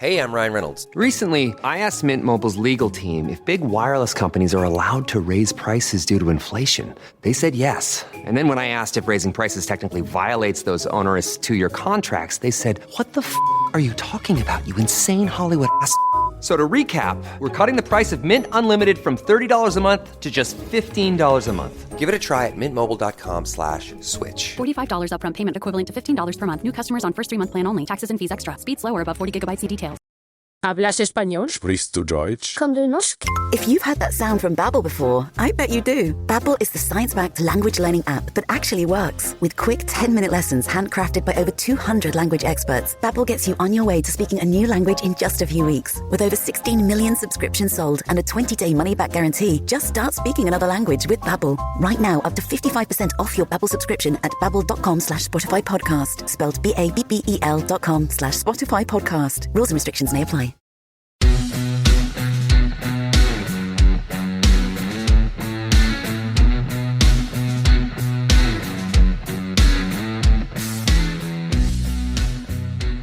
Hey, I'm Ryan Reynolds. Recently, I asked Mint Mobile's legal team if big wireless companies are allowed to raise prices due to inflation. They said yes. And then when I asked if raising prices technically violates those onerous two-year contracts, they said, "What the f*** are you talking about, you insane Hollywood ass?" So to recap, we're cutting the price of Mint Unlimited from $30 a month to just $15 a month. Give it a try at mintmobile.com/switch. $45 upfront payment equivalent to $15 per month. New customers on first 3-month plan only. Taxes and fees extra. Speed slower above 40 gigabytes. See details. ¿Hablas español? Sprichst du Deutsch? Komm du norsk? If you've heard that sound from Babbel before, I bet you do. Babbel is the science-backed language learning app that actually works. With quick 10-minute lessons handcrafted by over 200 language experts, Babbel gets you on your way to speaking a new language in just a few weeks. With over 16 million subscriptions sold and a 20-day money-back guarantee, just start speaking another language with Babbel. Right now, up to 55% off your Babbel subscription at babbel.com/Spotify podcast. Spelled BABBEL.com/Spotify podcast. Rules and restrictions may apply.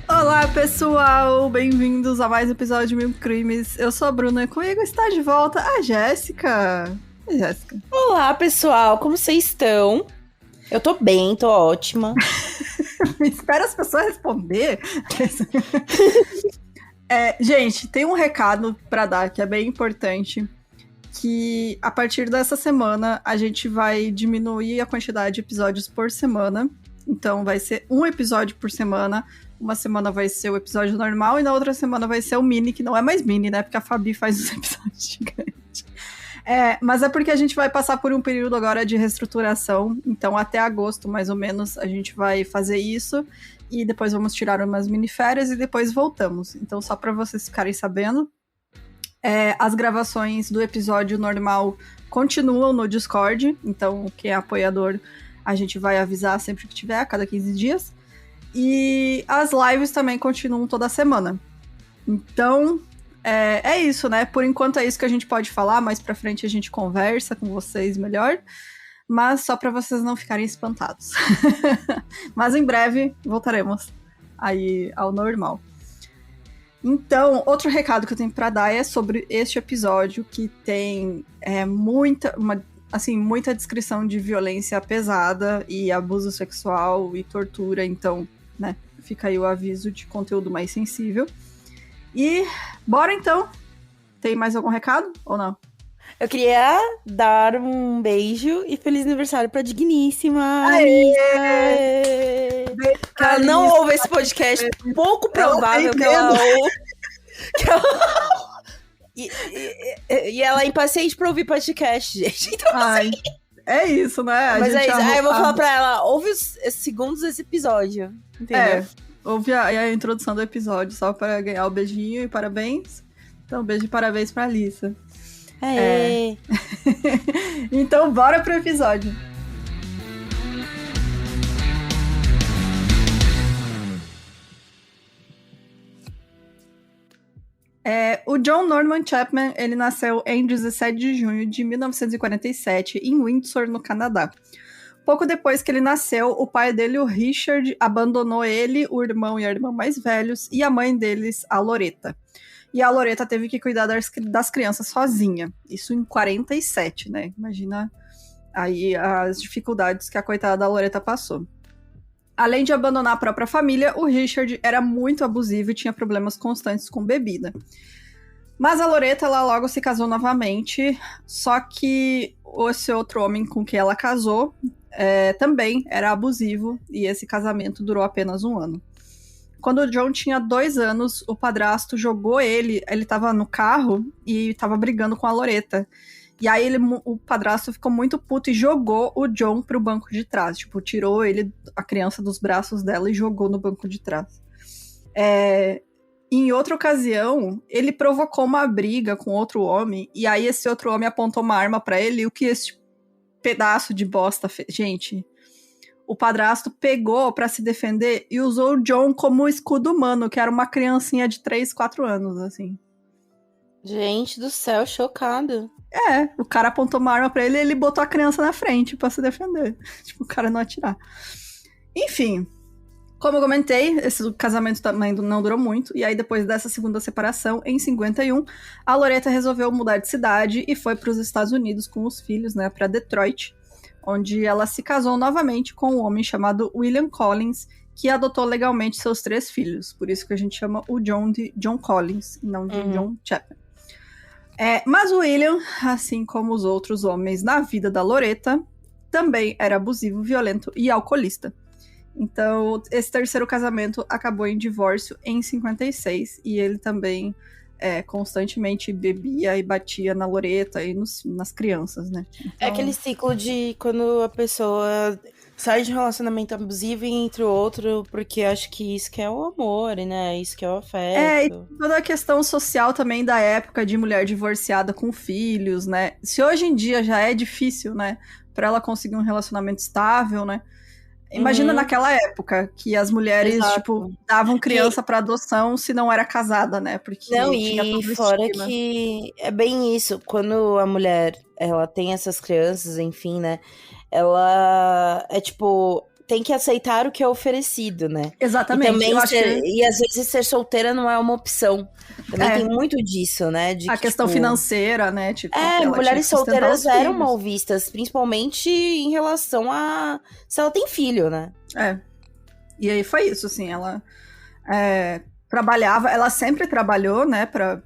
Olá, pessoal! Bem-vindos a mais um episódio de Mil Crimes. Eu sou a Bruna e comigo está de volta a Jéssica. Oi, Jéssica. Olá, pessoal! Como vocês estão? Eu tô bem, tô ótima. Espera as pessoas responder. Gente, tem um recado pra dar que é bem importante, que a partir dessa semana a gente vai diminuir a quantidade de episódios por semana. Então vai ser um episódio por semana. Uma semana vai ser o episódio normal e na outra semana vai ser o mini, que não é mais mini, né? Porque a Fabi faz os episódios gigantes. Mas é porque a gente vai passar por um período agora de reestruturação. Então até agosto, mais ou menos, a gente vai fazer isso. E depois vamos tirar umas miniférias e depois voltamos. Então só para vocês ficarem sabendo, as gravações do episódio normal continuam no Discord. Então quem é apoiador, a gente vai avisar sempre que tiver, a cada 15 dias. E as lives também continuam toda semana. Então, é isso, né? Por enquanto é isso que a gente pode falar. Mais pra frente a gente conversa com vocês melhor. Mas só pra vocês não ficarem espantados. Mas em breve voltaremos aí ao normal. Então, outro recado que eu tenho pra dar é sobre este episódio, que tem muita descrição de violência pesada e abuso sexual e tortura. Então, né, fica aí o aviso de conteúdo mais sensível. E bora então! Tem mais algum recado ou não? Eu queria dar um beijo e feliz aniversário pra digníssima Alissa. Que ela não ouve esse podcast. Pouco provável que ela ouve. E ela é impaciente pra ouvir podcast, gente. Então, assim... É isso, né? Mas é isso. Aí eu vou falar pra ela, ouve os segundos desse episódio. Entendeu? Ouve a introdução do episódio, só pra ganhar o beijinho e parabéns. Então, beijo e parabéns pra Alissa. Então, bora pro episódio. O John Norman Chapman, ele nasceu em 17 de junho de 1947 em Windsor, no Canadá. Pouco depois que ele nasceu, o pai dele, o Richard, abandonou ele, o irmão e a irmã mais velhos, e a mãe deles, a Loretta. E a Loretta teve que cuidar das crianças sozinha. Isso em 47, né? Imagina aí as dificuldades que a coitada da Loretta passou. Além de abandonar a própria família, o Richard era muito abusivo e tinha problemas constantes com bebida. Mas a Loretta, ela logo se casou novamente, só que esse outro homem com quem ela casou também era abusivo, e esse casamento durou apenas 1 ano. Quando o John tinha 2 anos, o padrasto jogou ele tava no carro e tava brigando com a Loretta. E aí o padrasto ficou muito puto e jogou o John pro banco de trás. Tipo, tirou a criança dos braços dela e jogou no banco de trás. Em outra ocasião, ele provocou uma briga com outro homem, e aí esse outro homem apontou uma arma pra ele, e o que esse pedaço de bosta fez? Gente, o padrasto pegou pra se defender e usou o John como escudo humano, que era uma criancinha de 3, 4 anos, assim. Gente do céu, chocado. O cara apontou uma arma pra ele e ele botou a criança na frente pra se defender. Tipo, o cara não atirar. Enfim, Como eu comentei, esse casamento também não durou muito, e aí depois dessa segunda separação, em 51, a Loretta resolveu mudar de cidade e foi para os Estados Unidos com os filhos, né, para Detroit, onde ela se casou novamente com um homem chamado William Collins, que adotou legalmente seus 3 filhos, por isso que a gente chama o John de John Collins, e não de John Chapman. Mas o William, assim como os outros homens na vida da Loretta, também era abusivo, violento e alcoolista. Então, esse terceiro casamento acabou em divórcio em 56, e ele também constantemente bebia e batia na Loretta e nas crianças, né? Então... É aquele ciclo de quando a pessoa sai de um relacionamento abusivo e entra outro, porque acho que isso que é o amor, né? Isso que é o afeto. E toda a questão social também da época de mulher divorciada com filhos, né? Se hoje em dia já é difícil, né? Pra ela conseguir um relacionamento estável, né? Imagina naquela época que as mulheres, tipo, davam criança pra adoção se não era casada, né? Porque não, tinha e todo fora estigma. que é bem isso, quando a mulher, ela tem essas crianças, enfim, né? Ela tipo, tem que aceitar o que é oferecido, né? Exatamente. E, também e às vezes ser solteira não é uma opção. Também tem muito disso, né? De a questão financeira, né? Tipo, mulheres solteiras eram mal vistas, principalmente em relação a se ela tem filho, né? E aí foi isso, assim, ela trabalhava, ela sempre trabalhou, né, pra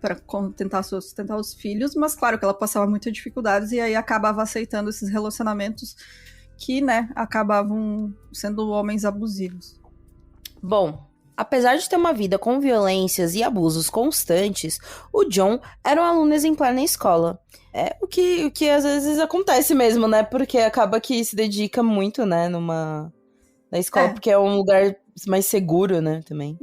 tentar sustentar os filhos, mas claro que ela passava muitas dificuldades e aí acabava aceitando esses relacionamentos que, né, acabavam sendo homens abusivos. Bom, apesar de ter uma vida com violências e abusos constantes, o John era um aluno exemplar na escola. O que às vezes acontece mesmo, né? Porque acaba que se dedica muito, né, na escola, porque é um lugar mais seguro, né, também.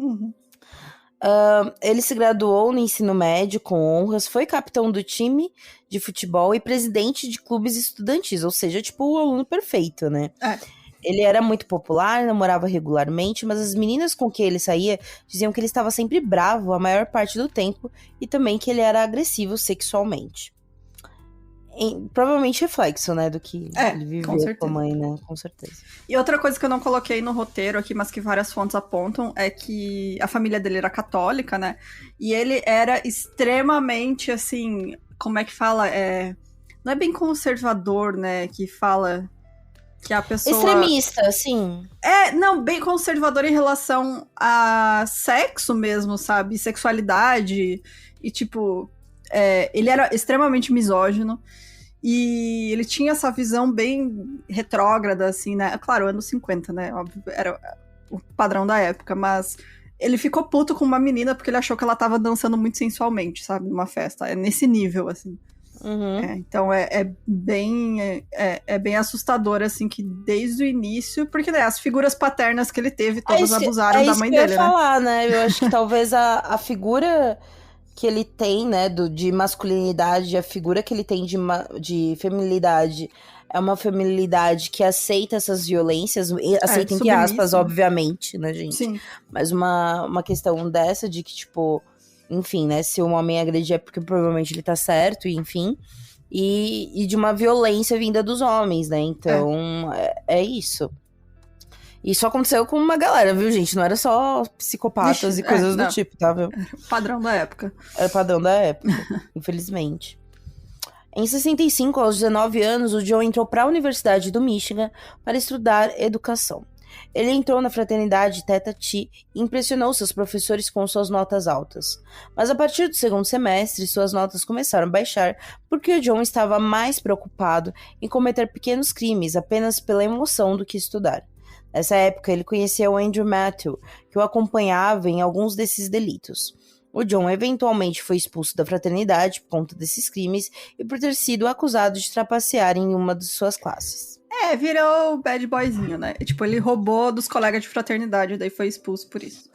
Ele se graduou no ensino médio com honras, foi capitão do time de futebol e presidente de clubes estudantis, ou seja, tipo o aluno perfeito, né? Ele era muito popular, namorava regularmente, mas as meninas com quem ele saía diziam que ele estava sempre bravo a maior parte do tempo e também que ele era agressivo sexualmente. Provavelmente reflexo, né, do que ele viveu com a mãe, né, com certeza. E outra coisa que eu não coloquei no roteiro aqui, mas que várias fontes apontam, é que a família dele era católica, né, e ele era extremamente, assim, como é que fala? Não é bem conservador, né, que fala que a pessoa... Extremista, sim. Não, bem conservador em relação a sexo mesmo, sabe, sexualidade, e tipo, ele era extremamente misógino. E ele tinha essa visão bem retrógrada, assim, né? Claro, anos 50, né? Óbvio, era o padrão da época, mas ele ficou puto com uma menina porque ele achou que ela tava dançando muito sensualmente, sabe? Numa festa. É nesse nível, assim. Então é bem assustador, assim, que desde o início... Porque, né, as figuras paternas que ele teve, todas abusaram da mãe dele, né? É isso que eu ia falar, né? Eu acho que talvez a figura... que ele tem, né, de masculinidade, a figura que ele tem de feminilidade, é uma feminilidade que aceita essas violências, aceita entre aspas, obviamente, né, gente? Sim. Mas uma questão dessa de que, tipo, enfim, né, se um homem agredir é porque provavelmente ele tá certo, enfim, e de uma violência vinda dos homens, né, então é isso. Isso aconteceu com uma galera, viu, gente? Não era só psicopatas e coisas do tipo, tá, viu? Padrão da época. Era padrão da época, infelizmente. Em 65, aos 19 anos, o John entrou para a Universidade do Michigan para estudar educação. Ele entrou na fraternidade Theta Chi e impressionou seus professores com suas notas altas. Mas a partir do segundo semestre, suas notas começaram a baixar porque o John estava mais preocupado em cometer pequenos crimes apenas pela emoção do que estudar. Nessa época, ele conheceu Andrew Matthew, que o acompanhava em alguns desses delitos. O John eventualmente foi expulso da fraternidade por conta desses crimes e por ter sido acusado de trapacear em uma de suas classes. Virou o bad boyzinho, né? Tipo, ele roubou dos colegas de fraternidade, daí foi expulso por isso.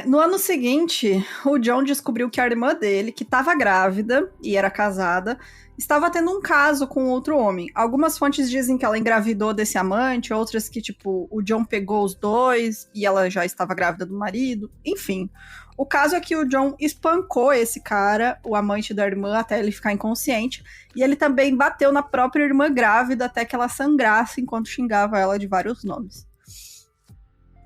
No ano seguinte, o John descobriu que a irmã dele, que estava grávida e era casada, estava tendo um caso com outro homem. Algumas fontes dizem que ela engravidou desse amante, outras que, tipo, o John pegou os dois e ela já estava grávida do marido. Enfim, o caso é que o John espancou esse cara, o amante da irmã, até ele ficar inconsciente. E ele também bateu na própria irmã grávida até que ela sangrasse enquanto xingava ela de vários nomes.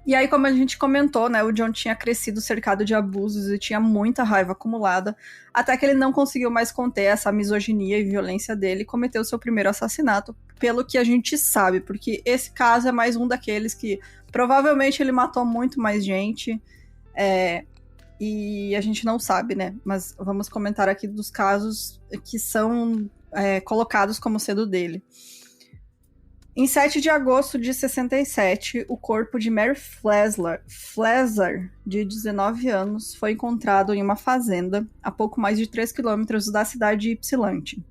E aí, como a gente comentou, né, o John tinha crescido cercado de abusos e tinha muita raiva acumulada, até que ele não conseguiu mais conter essa misoginia e violência dele e cometeu seu primeiro assassinato, pelo que a gente sabe, porque esse caso é mais um daqueles que provavelmente ele matou muito mais gente, e a gente não sabe, né, mas vamos comentar aqui dos casos que são colocados como sendo dele. Em 7 de agosto de 67, o corpo de Mary Flesler, de 19 anos, foi encontrado em uma fazenda a pouco mais de 3 quilômetros da cidade de Ypsilanti.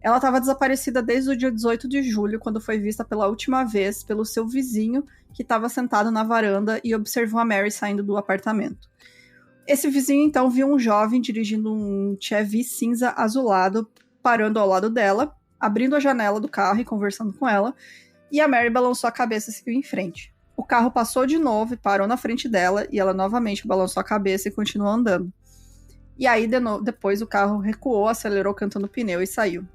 Ela estava desaparecida desde o dia 18 de julho, quando foi vista pela última vez pelo seu vizinho, que estava sentado na varanda e observou a Mary saindo do apartamento. Esse vizinho, então, viu um jovem dirigindo um Chevy cinza azulado, parando ao lado dela, abrindo a janela do carro e conversando com ela, e a Mary balançou a cabeça e seguiu em frente. O carro passou de novo e parou na frente dela, e ela novamente balançou a cabeça e continuou andando. E aí, depois, o carro recuou, acelerou cantando pneu e saiu.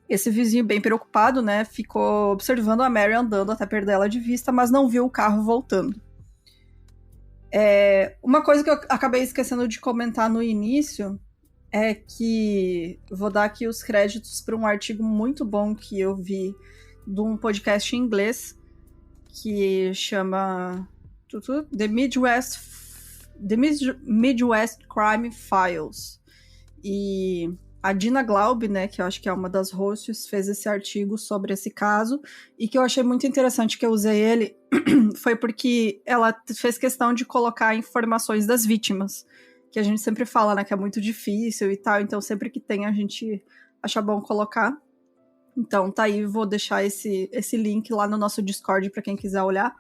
Esse vizinho, bem preocupado, né, ficou observando a Mary andando até perder ela de vista, mas não viu o carro voltando. Uma coisa que eu acabei esquecendo de comentar no início é que vou dar aqui os créditos para um artigo muito bom que eu vi de um podcast em inglês que chama The Midwest Crime Files. E a Dina Glaub, né, que eu acho que é uma das hosts, fez esse artigo sobre esse caso, e que eu achei muito interessante que eu usei ele foi porque ela fez questão de colocar informações das vítimas, que a gente sempre fala, né, que é muito difícil e tal, então sempre que tem a gente acha bom colocar. Então tá aí, vou deixar esse link lá no nosso Discord para quem quiser olhar,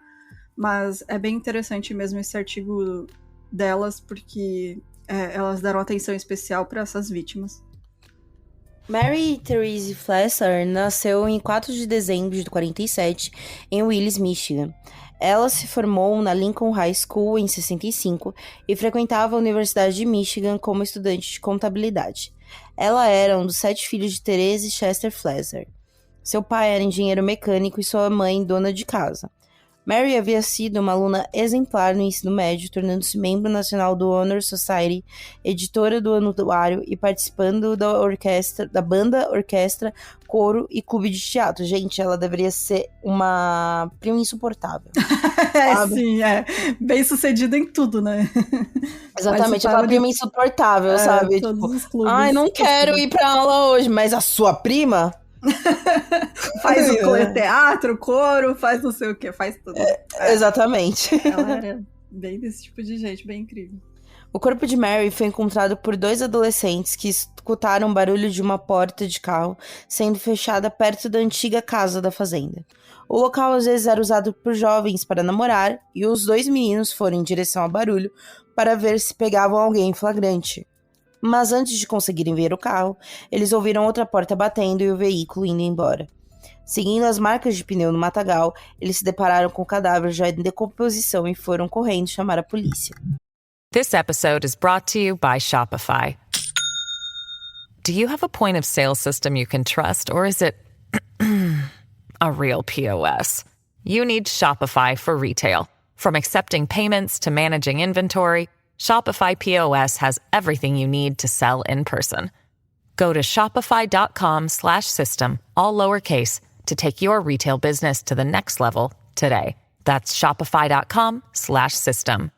mas é bem interessante mesmo esse artigo delas, porque elas deram atenção especial para essas vítimas. Mary Therese Flesler nasceu em 4 de dezembro de 1947 em Willis, Michigan. Ela se formou na Lincoln High School em 65 e frequentava a Universidade de Michigan como estudante de contabilidade. Ela era um dos 7 filhos de Therese Chester Flesler. Seu pai era engenheiro mecânico e sua mãe dona de casa. Mary havia sido uma aluna exemplar no ensino médio, tornando-se membro nacional do Honor Society, editora do anuário e participando da banda, orquestra, coro e clube de teatro. Gente, ela deveria ser uma prima insuportável. Sim, bem sucedida em tudo, né? Exatamente, aquela prima insuportável, sabe? Tipo, ai, não quero ir pra aula hoje, mas a sua prima... faz o teatro, coro, faz não sei o que, faz tudo. Exatamente. Ela era bem desse tipo de gente, bem incrível. O corpo de Mary foi encontrado por 2 adolescentes que escutaram o barulho de uma porta de carro sendo fechada perto da antiga casa da fazenda. O local às vezes era usado por jovens para namorar e os 2 meninos foram em direção ao barulho para ver se pegavam alguém em flagrante. Mas antes de conseguirem ver o carro, eles ouviram outra porta batendo e o veículo indo embora. Seguindo as marcas de pneu no matagal, eles se depararam com o cadáver já em decomposição e foram correndo chamar a polícia. This episode is brought to you by Shopify. Do you have a point of sale system you can trust, or is it a real POS? You need Shopify for retail. From accepting payments to managing inventory, Shopify POS has everything you need to sell in person. Go to shopify.com/system, all lowercase, to take your retail business to the next level today. That's shopify.com/system.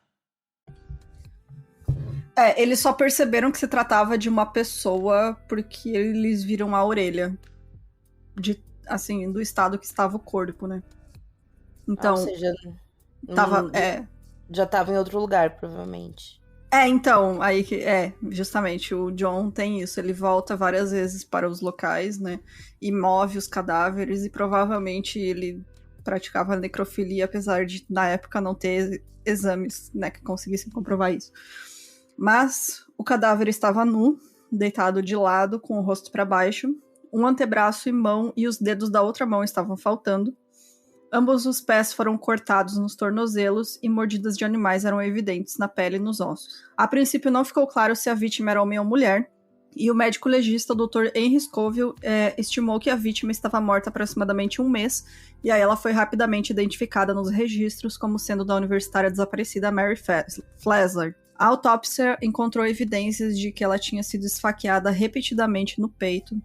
Eles só perceberam que se tratava de uma pessoa porque eles viram a orelha do estado que estava o corpo, né? Então, ou seja, já estava em outro lugar, provavelmente. Então, aí que justamente, o John tem isso, ele volta várias vezes para os locais, né, e move os cadáveres, e provavelmente ele praticava necrofilia, apesar de, na época, não ter exames, né, que conseguissem comprovar isso. Mas o cadáver estava nu, deitado de lado, com o rosto para baixo, um antebraço e mão e os dedos da outra mão estavam faltando. Ambos os pés foram cortados nos tornozelos e mordidas de animais eram evidentes na pele e nos ossos. A princípio não ficou claro se a vítima era homem ou mulher, E o médico legista, o Dr. Henry Scoville, estimou que a vítima estava morta há aproximadamente 1 mês, e aí ela foi rapidamente identificada nos registros como sendo da universitária desaparecida Mary Flesler. A autópsia encontrou evidências de que ela tinha sido esfaqueada repetidamente no peito,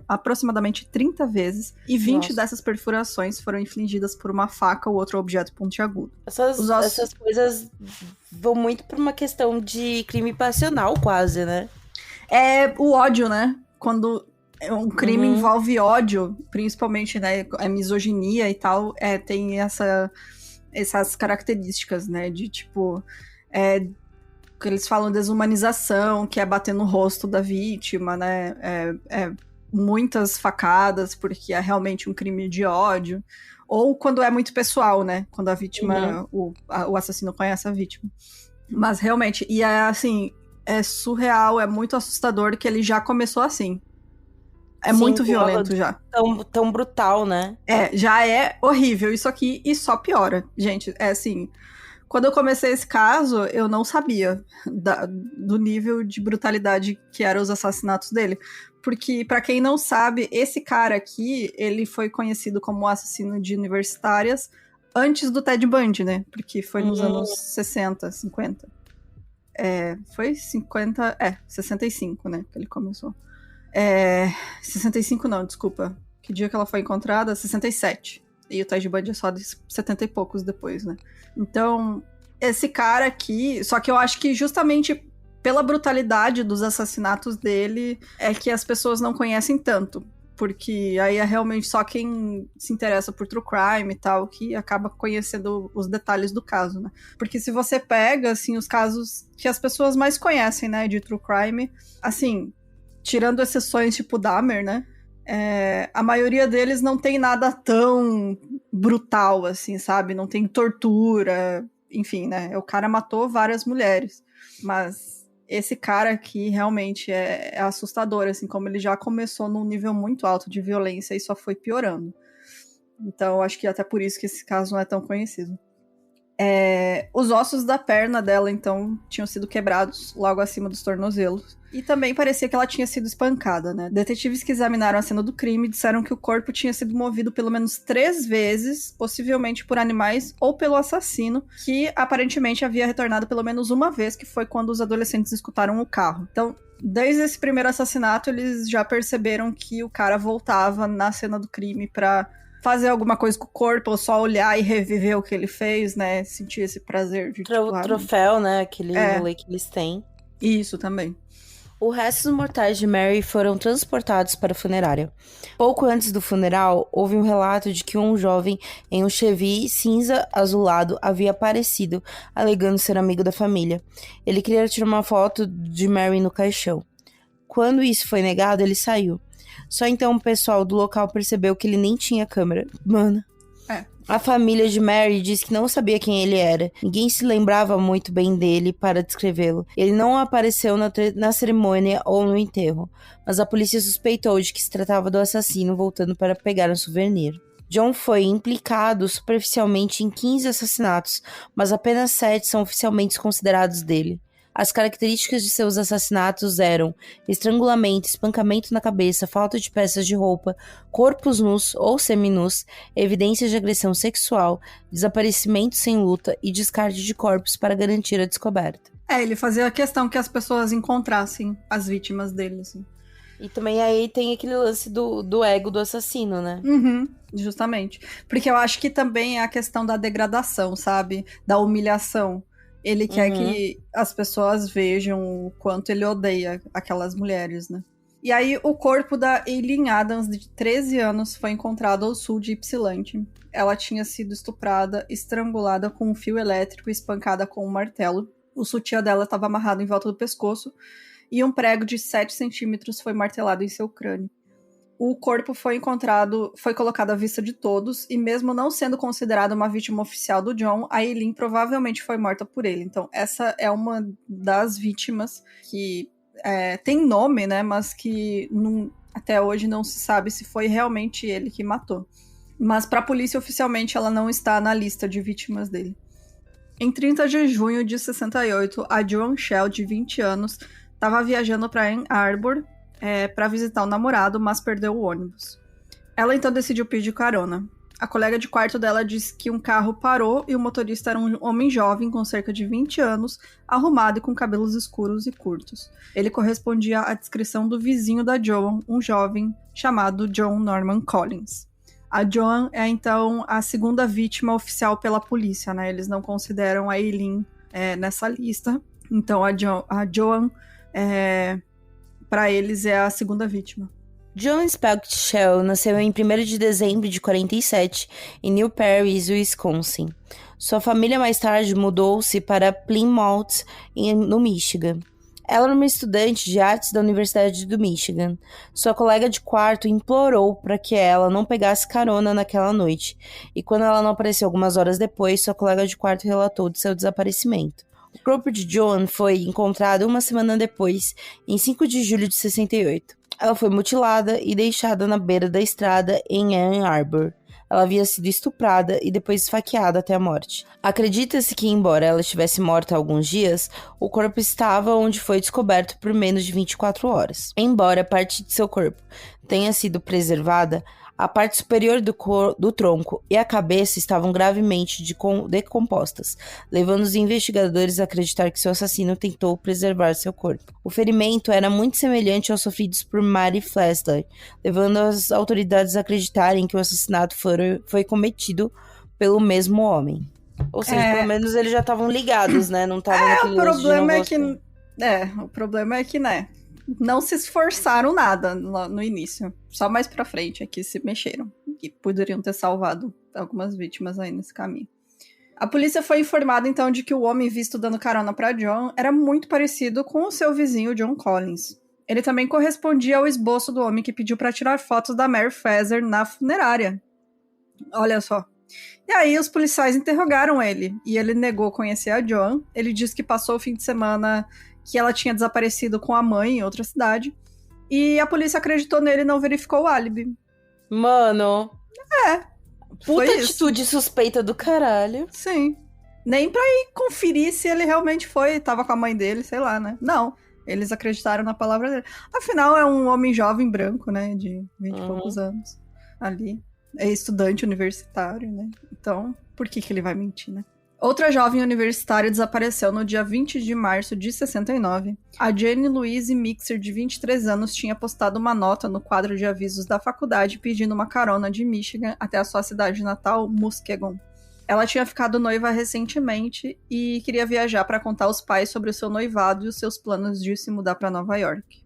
aproximadamente 30 vezes, e 20 dessas perfurações foram infligidas por uma faca ou outro objeto pontiagudo. Essas coisas vão muito por uma questão de crime passional, quase, né? É o ódio, né? Quando um crime envolve ódio, principalmente, né, a misoginia e tal, tem essas características, né, de tipo, que eles falam desumanização, que é bater no rosto da vítima, né, muitas facadas, porque é realmente um crime de ódio, ou quando é muito pessoal, né, quando a vítima, o assassino conhece a vítima. Mas realmente, e assim, é surreal, é muito assustador que ele já começou assim. É muito violento já. Tão brutal, né? Já é horrível isso aqui e só piora. Gente, assim, quando eu comecei esse caso, eu não sabia do nível de brutalidade que eram os assassinatos dele. Porque, pra quem não sabe, esse cara aqui, ele foi conhecido como assassino de universitárias antes do Ted Bundy, né? Porque foi nos anos 60, 50. Foi 50... 65, né? Que ele começou. 65 não, desculpa. Que dia que ela foi encontrada? 67. E o Ted Bundy é só de 70 e poucos depois, né? Então, esse cara aqui... Só que eu acho que justamente pela brutalidade dos assassinatos dele é que as pessoas não conhecem tanto. Porque aí é realmente só quem se interessa por true crime e tal que acaba conhecendo os detalhes do caso, né? Porque se você pega, assim, os casos que as pessoas mais conhecem, né, de true crime, assim... Tirando exceções tipo Dahmer, né? A maioria deles não tem nada tão brutal, assim, sabe? Não tem tortura, enfim, né? O cara matou várias mulheres. Mas esse cara aqui realmente é assustador, assim, como ele já começou num nível muito alto de violência e só foi piorando. Então, acho que até por isso que esse caso não é tão conhecido. Os ossos da perna dela, então, tinham sido quebrados logo acima dos tornozelos. E também parecia que ela tinha sido espancada, né? Detetives que examinaram a cena do crime disseram que o corpo tinha sido movido pelo menos 3 vezes, possivelmente por animais ou pelo assassino, que aparentemente havia retornado pelo menos uma vez, que foi quando os adolescentes escutaram o carro. Então, desde esse primeiro assassinato, eles já perceberam que o cara voltava na cena do crime pra fazer alguma coisa com o corpo, ou só olhar e reviver o que ele fez, né? Sentir esse prazer de... Troféu, né? Aquele rolê que eles têm. Isso, também. Os restos mortais de Mary foram transportados para a funerária. Pouco antes do funeral, houve um relato de que um jovem em um Chevy cinza azulado havia aparecido, alegando ser amigo da família. Ele queria tirar uma foto de Mary no caixão. Quando isso foi negado, ele saiu. Só então o pessoal do local percebeu que ele nem tinha câmera. Mano. A família de Mary diz que não sabia quem ele era. Ninguém se lembrava muito bem dele para descrevê-lo. Ele não apareceu na cerimônia ou no enterro, mas a polícia suspeitou de que se tratava do assassino voltando para pegar um souvenir. John foi implicado superficialmente em 15 assassinatos, mas apenas 7 são oficialmente considerados dele. As características de seus assassinatos eram estrangulamento, espancamento na cabeça, falta de peças de roupa, corpos nus ou seminus, evidências de agressão sexual, desaparecimento sem luta e descarte de corpos para garantir a descoberta. Ele fazia a questão que as pessoas encontrassem as vítimas dele, assim. E também aí tem aquele lance do ego do assassino, né? Justamente. Porque eu acho que também é a questão da degradação, sabe? Da humilhação. Ele quer que as pessoas vejam o quanto ele odeia aquelas mulheres, né? E aí, o corpo da Eileen Adams, de 13 anos, foi encontrado ao sul de Ypsilanti. Ela tinha sido estuprada, estrangulada com um fio elétrico e espancada com um martelo. O sutiã dela estava amarrado em volta do pescoço e um prego de 7 centímetros foi martelado em seu crânio. O corpo foi colocado à vista de todos, e mesmo não sendo considerada uma vítima oficial do John, a Eileen provavelmente foi morta por ele. Então, essa é uma das vítimas que tem nome, né, mas que até hoje não se sabe se foi realmente ele que matou. Mas para a polícia, oficialmente, ela não está na lista de vítimas dele. Em 30 de junho de 68, a Joan Shell, de 20 anos, estava viajando para Ann Arbor para visitar o namorado, mas perdeu o ônibus. Ela então decidiu pedir carona. A colega de quarto dela disse que um carro parou e o motorista era um homem jovem com cerca de 20 anos, arrumado e com cabelos escuros e curtos. Ele correspondia à descrição do vizinho da Joan, um jovem chamado John Norman Collins. A Joan é então a segunda vítima oficial pela polícia, né? Eles não consideram a Eileen nessa lista. Então a Joan, para eles, é a segunda vítima. Joan Speckel nasceu em 1º de dezembro de 47, em New Paris, Wisconsin. Sua família mais tarde mudou-se para Plymouth, no Michigan. Ela era uma estudante de artes da Universidade do Michigan. Sua colega de quarto implorou para que ela não pegasse carona naquela noite, e quando ela não apareceu algumas horas depois, sua colega de quarto relatou de seu desaparecimento. O corpo de Joan foi encontrado uma semana depois, em 5 de julho de 68. Ela foi mutilada e deixada na beira da estrada em Ann Arbor. Ela havia sido estuprada e depois esfaqueada até a morte. Acredita-se que, embora ela estivesse morta há alguns dias, o corpo estava onde foi descoberto por menos de 24 horas. Embora parte de seu corpo tenha sido preservada, a parte superior do tronco e a cabeça estavam gravemente decompostas, levando os investigadores a acreditar que seu assassino tentou preservar seu corpo. O ferimento era muito semelhante aos sofridos por Mary Flesler, levando as autoridades a acreditarem que o assassinato foi cometido pelo mesmo homem. Ou seja, pelo menos eles já estavam ligados, né? Não estavam naquele o problema é que, né? Não se esforçaram nada no início. Só mais pra frente é que se mexeram. E poderiam ter salvado algumas vítimas aí nesse caminho. A polícia foi informada, então, de que o homem visto dando carona pra John era muito parecido com o seu vizinho John Collins. Ele também correspondia ao esboço do homem que pediu pra tirar fotos da Mary Flesler na funerária. Olha só. E aí os policiais interrogaram ele. E ele negou conhecer a John. Ele disse que passou o fim de semana que ela tinha desaparecido com a mãe em outra cidade. E a polícia acreditou nele e não verificou o álibi. Mano. Puta atitude isso. suspeita do caralho. Sim. Nem pra ir conferir se ele realmente tava com a mãe dele, sei lá, né? Não. Eles acreditaram na palavra dele. Afinal, é um homem jovem branco, né? De 20 e poucos anos. Ali. É estudante universitário, né? Então, por que ele vai mentir, né? Outra jovem universitária desapareceu no dia 20 de março de 69. A Jenny Louise Mixer, de 23 anos, tinha postado uma nota no quadro de avisos da faculdade pedindo uma carona de Michigan até a sua cidade natal, Muskegon. Ela tinha ficado noiva recentemente e queria viajar para contar aos pais sobre o seu noivado e os seus planos de se mudar para Nova York.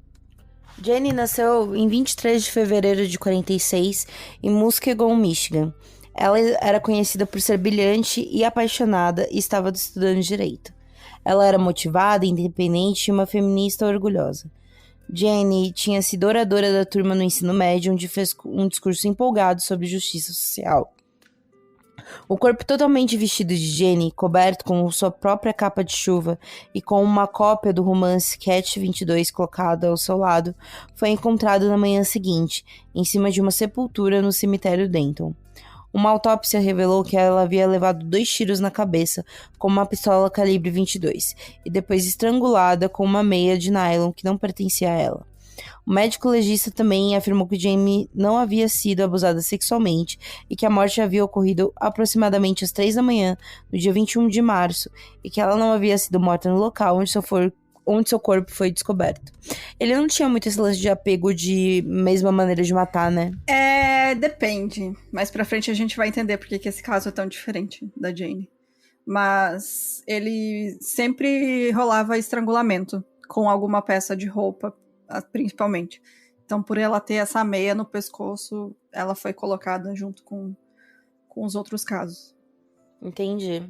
Jenny nasceu em 23 de fevereiro de 46 em Muskegon, Michigan. Ela era conhecida por ser brilhante e apaixonada e estava estudando direito. Ela era motivada, independente e uma feminista orgulhosa. Jenny tinha sido oradora da turma no ensino médio, onde fez um discurso empolgado sobre justiça social. O corpo totalmente vestido de Jenny, coberto com sua própria capa de chuva e com uma cópia do romance Catch 22 colocada ao seu lado, foi encontrado na manhã seguinte, em cima de uma sepultura no cemitério Denton. Uma autópsia revelou que ela havia levado 2 tiros na cabeça com uma pistola calibre 22 e depois estrangulada com uma meia de nylon que não pertencia a ela. O médico legista também afirmou que Jamie não havia sido abusada sexualmente e que a morte havia ocorrido aproximadamente às 3 da manhã, no dia 21 de março, e que ela não havia sido morta no local onde seu corpo foi descoberto. Ele não tinha muito esse lance de apego de mesma maneira de matar, né? Depende. Mais pra frente a gente vai entender por que esse caso é tão diferente da Jane. Mas ele sempre rolava estrangulamento com alguma peça de roupa, principalmente. Então, por ela ter essa meia no pescoço, ela foi colocada junto com os outros casos. Entendi.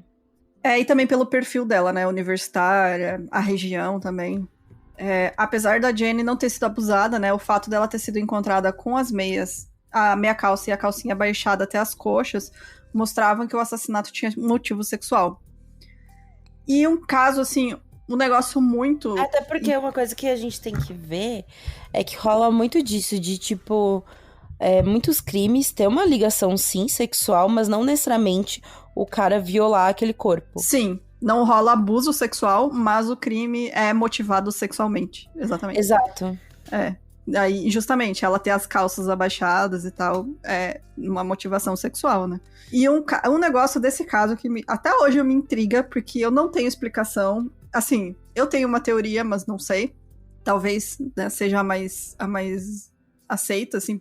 E também pelo perfil dela, né? Universitária, a região também. Apesar da Jenny não ter sido abusada, né? O fato dela ter sido encontrada com as meias, a meia calça e a calcinha baixada até as coxas, mostravam que o assassinato tinha motivo sexual. E um caso, assim, um negócio muito... Até porque uma coisa que a gente tem que ver é que rola muito disso, de tipo... muitos crimes têm uma ligação, sim, sexual, mas não necessariamente o cara violar aquele corpo. Sim. não rola abuso sexual, mas o crime é motivado sexualmente. Exatamente. Exato. Aí, justamente, ela ter as calças abaixadas e tal, é uma motivação sexual, né? E um negócio desse caso que até hoje me intriga, porque eu não tenho explicação. Assim, eu tenho uma teoria, mas não sei. Talvez, né, seja a mais aceita, assim,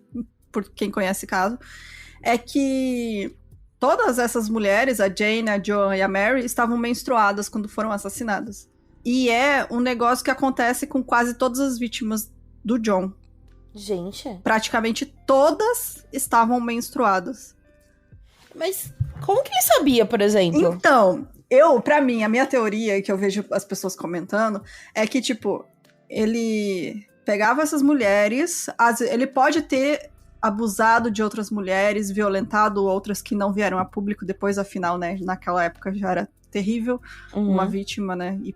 por quem conhece o caso. É que todas essas mulheres, a Jane, a Joan e a Mary, estavam menstruadas quando foram assassinadas. E é um negócio que acontece com quase todas as vítimas do John. Gente. Praticamente todas estavam menstruadas. Mas como que ele sabia, por exemplo? Então, pra mim, a minha teoria, que eu vejo as pessoas comentando, é que, tipo, ele pegava essas mulheres, ele pode ter abusado de outras mulheres, violentado outras que não vieram a público depois, afinal, né, naquela época já era terrível, uma vítima, né, e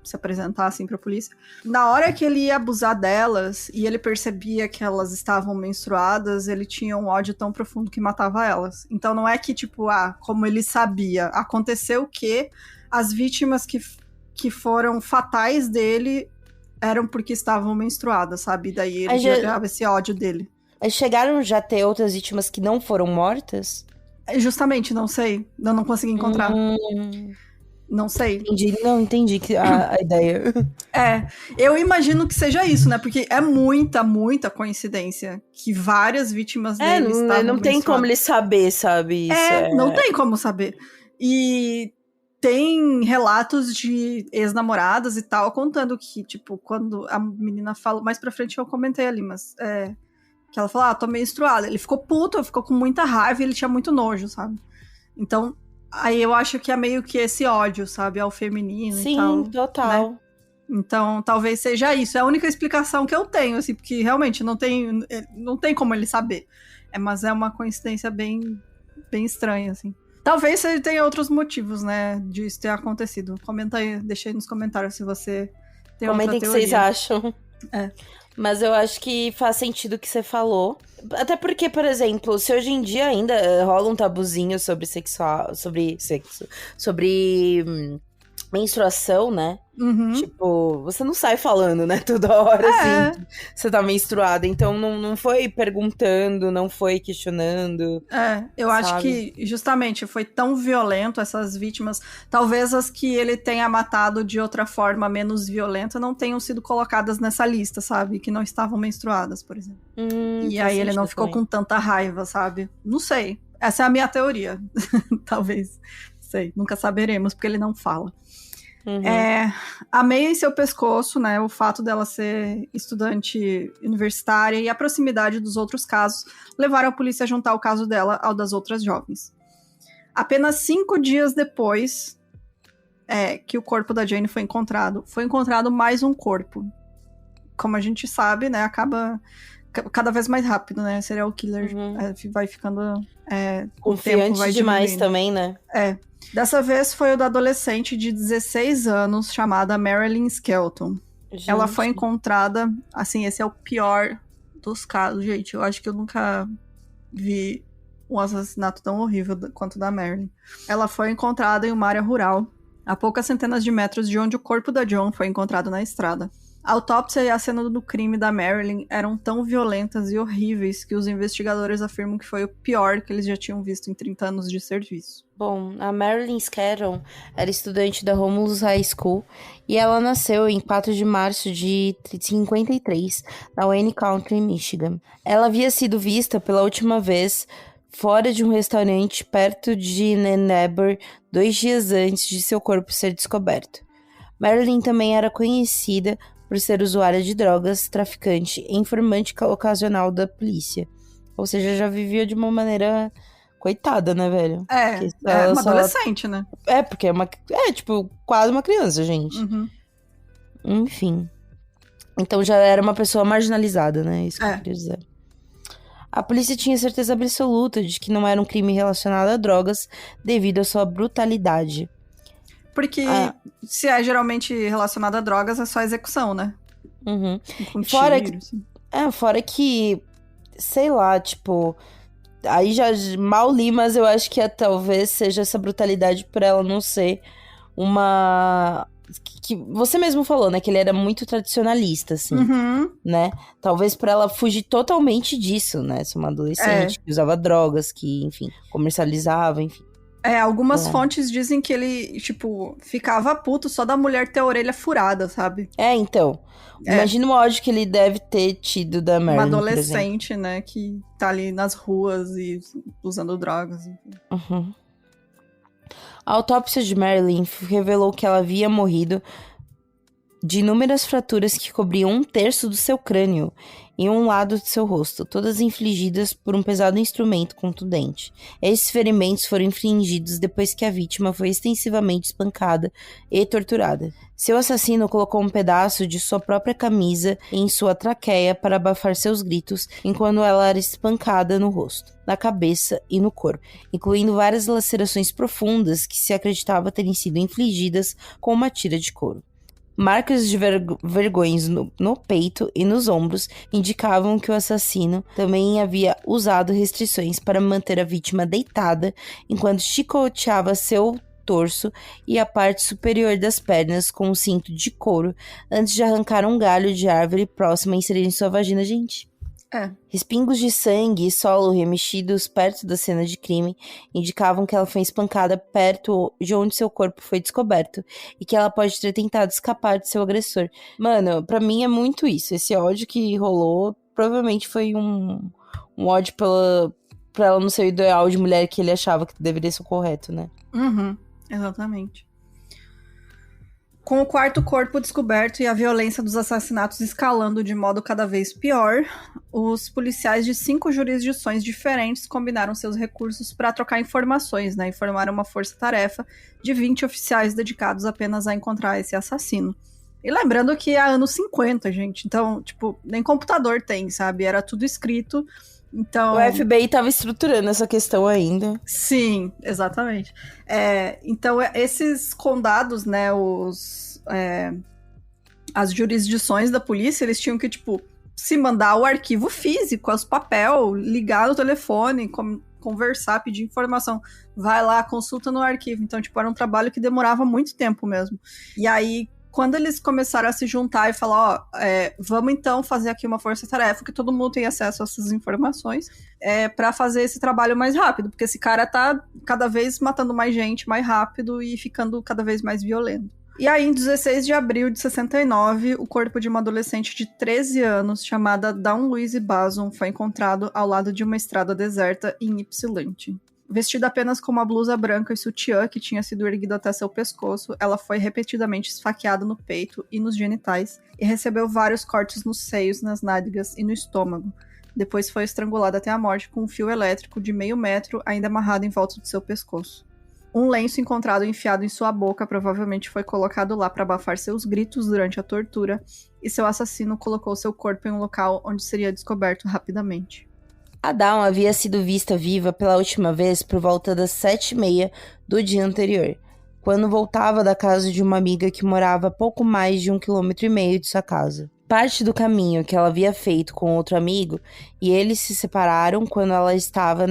se apresentar assim pra polícia. Na hora que ele ia abusar delas e ele percebia que elas estavam menstruadas, ele tinha um ódio tão profundo que matava elas. Então não é que, tipo, como ele sabia, aconteceu que as vítimas que foram fatais dele eram porque estavam menstruadas, sabe? E daí ele gerava esse ódio dele. Chegaram já a ter outras vítimas que não foram mortas? Justamente, não sei. Eu não consegui encontrar. Não sei. Entendi a ideia. Eu imagino que seja isso, né? Porque é muita coincidência que várias vítimas dele estavam não tem como ele saber, sabe? Isso não tem como saber. E tem relatos de ex-namoradas e tal, contando que, tipo, quando a menina fala... Mais pra frente eu comentei ali, mas... que ela falou, tô menstruada. Ele ficou puto, ficou com muita raiva e ele tinha muito nojo, sabe? Então, aí eu acho que é meio que esse ódio, sabe? Ao feminino e tal. Sim, total. Né? Então, talvez seja isso. É a única explicação que eu tenho, assim, porque realmente não tem como ele saber. Mas é uma coincidência bem estranha, assim. Talvez ele tenha outros motivos, né, disso ter acontecido. Comenta aí, deixa aí nos comentários se você tem outra teoria. Comentem o que vocês acham. Mas eu acho que faz sentido o que você falou. Até porque, por exemplo, se hoje em dia ainda rola um tabuzinho sobre menstruação, né? Tipo, você não sai falando, né? Toda hora, assim, você tá menstruada. Então, não foi perguntando, não foi questionando. Eu acho que, justamente, foi tão violento essas vítimas. Talvez as que ele tenha matado de outra forma menos violenta não tenham sido colocadas nessa lista, sabe? Que não estavam menstruadas, por exemplo. E aí ele não ficou com tanta raiva, sabe? Não sei. Essa é a minha teoria. Talvez. Não sei. Nunca saberemos, porque ele não fala. A meia em seu pescoço, né, o fato dela ser estudante universitária e a proximidade dos outros casos levaram a polícia a juntar o caso dela ao das outras jovens. Apenas 5 dias depois que o corpo da Jane foi encontrado mais um corpo. Como a gente sabe, né, acaba cada vez mais rápido, né, serial killer vai ficando... confiante vai demais também, né? Dessa vez foi o da adolescente de 16 anos, chamada Marilyn Skelton. Gente. Ela foi encontrada, assim, esse é o pior dos casos, gente. Eu acho que eu nunca vi um assassinato tão horrível quanto o da Marilyn. Ela foi encontrada em uma área rural, a poucas centenas de metros de onde o corpo da Joan foi encontrado na estrada. A autópsia e a cena do crime da Marilyn eram tão violentas e horríveis que os investigadores afirmam que foi o pior que eles já tinham visto em 30 anos de serviço. Bom, a Marilyn Skelton era estudante da Romulus High School e ela nasceu em 4 de março de 53, na Wayne County, Michigan. Ela havia sido vista pela última vez fora de um restaurante perto de Ann Arbor 2 dias antes de seu corpo ser descoberto. Marilyn também era conhecida por ser usuária de drogas, traficante e informante ocasional da polícia. Ou seja, já vivia de uma maneira coitada, né, velho? Uma adolescente, né? Porque tipo, quase uma criança, gente. Enfim. Então já era uma pessoa marginalizada, né? Isso que eu queria dizer. A polícia tinha certeza absoluta de que não era um crime relacionado a drogas devido à sua brutalidade. Porque se é geralmente relacionado a drogas, é só execução, né? Com fora que, sei lá, tipo... Aí já mal li, mas eu acho que talvez seja essa brutalidade por ela não ser uma... que você mesmo falou, né? Que ele era muito tradicionalista, assim, né? Talvez pra ela fugir totalmente disso, né? Ser uma adolescente que usava drogas, que, enfim, comercializava, enfim. Algumas fontes dizem que ele, tipo, ficava puto só da mulher ter a orelha furada, sabe? Então. Imagina o ódio que ele deve ter tido da Marilyn, uma adolescente, né? Que tá ali nas ruas e usando drogas, enfim. A autópsia de Marilyn revelou que ela havia morrido de inúmeras fraturas que cobriam 1/3 do seu crânio e um lado de seu rosto, todas infligidas por um pesado instrumento contundente. Esses ferimentos foram infligidos depois que a vítima foi extensivamente espancada e torturada. Seu assassino colocou um pedaço de sua própria camisa em sua traqueia para abafar seus gritos enquanto ela era espancada no rosto, na cabeça e no corpo, incluindo várias lacerações profundas que se acreditava terem sido infligidas com uma tira de couro. Marcas de vergões no peito e nos ombros indicavam que o assassino também havia usado restrições para manter a vítima deitada enquanto chicoteava seu torso e a parte superior das pernas com um cinto de couro antes de arrancar um galho de árvore próximo a inserir em sua vagina, gente. Respingos de sangue e solo remexidos perto da cena de crime indicavam que ela foi espancada perto de onde seu corpo foi descoberto e que ela pode ter tentado escapar de seu agressor. Mano, pra mim é muito isso. Esse ódio que rolou provavelmente foi um ódio pra ela não ser o ideal de mulher que ele achava que deveria ser o correto, né? Exatamente. Com o quarto corpo descoberto e a violência dos assassinatos escalando de modo cada vez pior, os policiais de 5 jurisdições diferentes combinaram seus recursos para trocar informações, né? E formaram uma força-tarefa de 20 oficiais dedicados apenas a encontrar esse assassino. E lembrando que é anos 50, gente. Então, tipo, nem computador tem, sabe? Era tudo escrito. Então... O FBI tava estruturando essa questão ainda. Sim, exatamente. Então, esses condados, né, as jurisdições da polícia, eles tinham que, tipo, se mandar o arquivo físico, os papel, ligar no telefone, conversar, pedir informação. Vai lá, consulta no arquivo. Então, tipo, era um trabalho que demorava muito tempo mesmo. E aí, quando eles começaram a se juntar e falar, vamos então fazer aqui uma força-tarefa que todo mundo tem acesso a essas informações pra fazer esse trabalho mais rápido, porque esse cara tá cada vez matando mais gente mais rápido e ficando cada vez mais violento. E aí, em 16 de abril de 69, o corpo de uma adolescente de 13 anos, chamada Dawn Louise Bason, foi encontrado ao lado de uma estrada deserta em Ypsilanti. Vestida apenas com uma blusa branca e sutiã que tinha sido erguido até seu pescoço, ela foi repetidamente esfaqueada no peito e nos genitais e recebeu vários cortes nos seios, nas nádegas e no estômago. Depois foi estrangulada até a morte com um fio elétrico de 0,5 metro ainda amarrado em volta de seu pescoço. Um lenço encontrado enfiado em sua boca provavelmente foi colocado lá para abafar seus gritos durante a tortura, e seu assassino colocou seu corpo em um local onde seria descoberto rapidamente. A Dawn havia sido vista viva pela última vez por volta das 7h30 do dia anterior, quando voltava da casa de uma amiga que morava a pouco mais de 1,5 km de sua casa. Parte do caminho que ela havia feito com outro amigo, e eles se separaram quando ela estava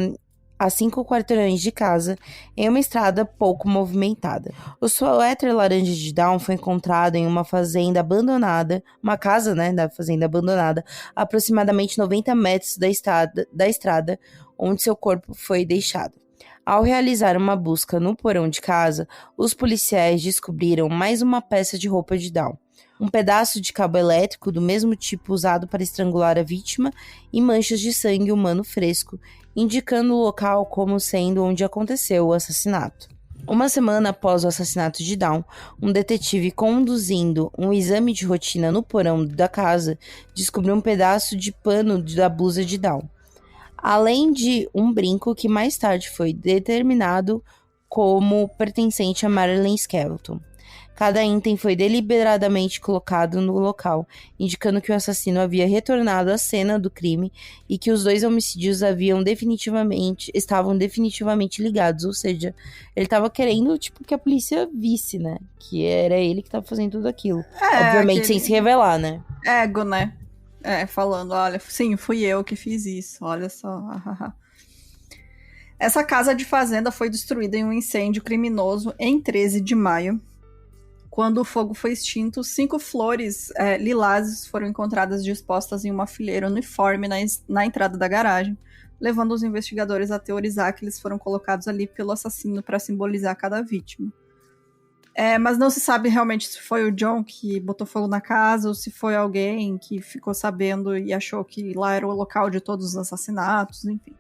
a 5 quarteirões de casa, em uma estrada pouco movimentada. O suéter laranja de Dawn foi encontrado em uma fazenda abandonada, uma casa, né, da fazenda abandonada, a aproximadamente 90 metros da estrada onde seu corpo foi deixado. Ao realizar uma busca no porão de casa, os policiais descobriram mais uma peça de roupa de Dawn, um pedaço de cabo elétrico do mesmo tipo usado para estrangular a vítima e manchas de sangue humano fresco, indicando o local como sendo onde aconteceu o assassinato. Uma semana após o assassinato de Dawn, um detetive conduzindo um exame de rotina no porão da casa descobriu um pedaço de pano da blusa de Dawn, além de um brinco que mais tarde foi determinado como pertencente a Marilyn Skeleton. Cada item foi deliberadamente colocado no local, indicando que o assassino havia retornado à cena do crime e que os dois homicídios estavam definitivamente ligados, ou seja, ele estava querendo, tipo, que a polícia visse, né? Que era ele que estava fazendo tudo aquilo. Obviamente, sem se revelar, né? Ego, né? Falando, olha, sim, fui eu que fiz isso, olha só. Essa casa de fazenda foi destruída em um incêndio criminoso em 13 de maio. Quando o fogo foi extinto, 5 flores lilazes foram encontradas dispostas em uma fileira uniforme na entrada da garagem, levando os investigadores a teorizar que eles foram colocados ali pelo assassino para simbolizar cada vítima. Mas não se sabe realmente se foi o John que botou fogo na casa ou se foi alguém que ficou sabendo e achou que lá era o local de todos os assassinatos, enfim.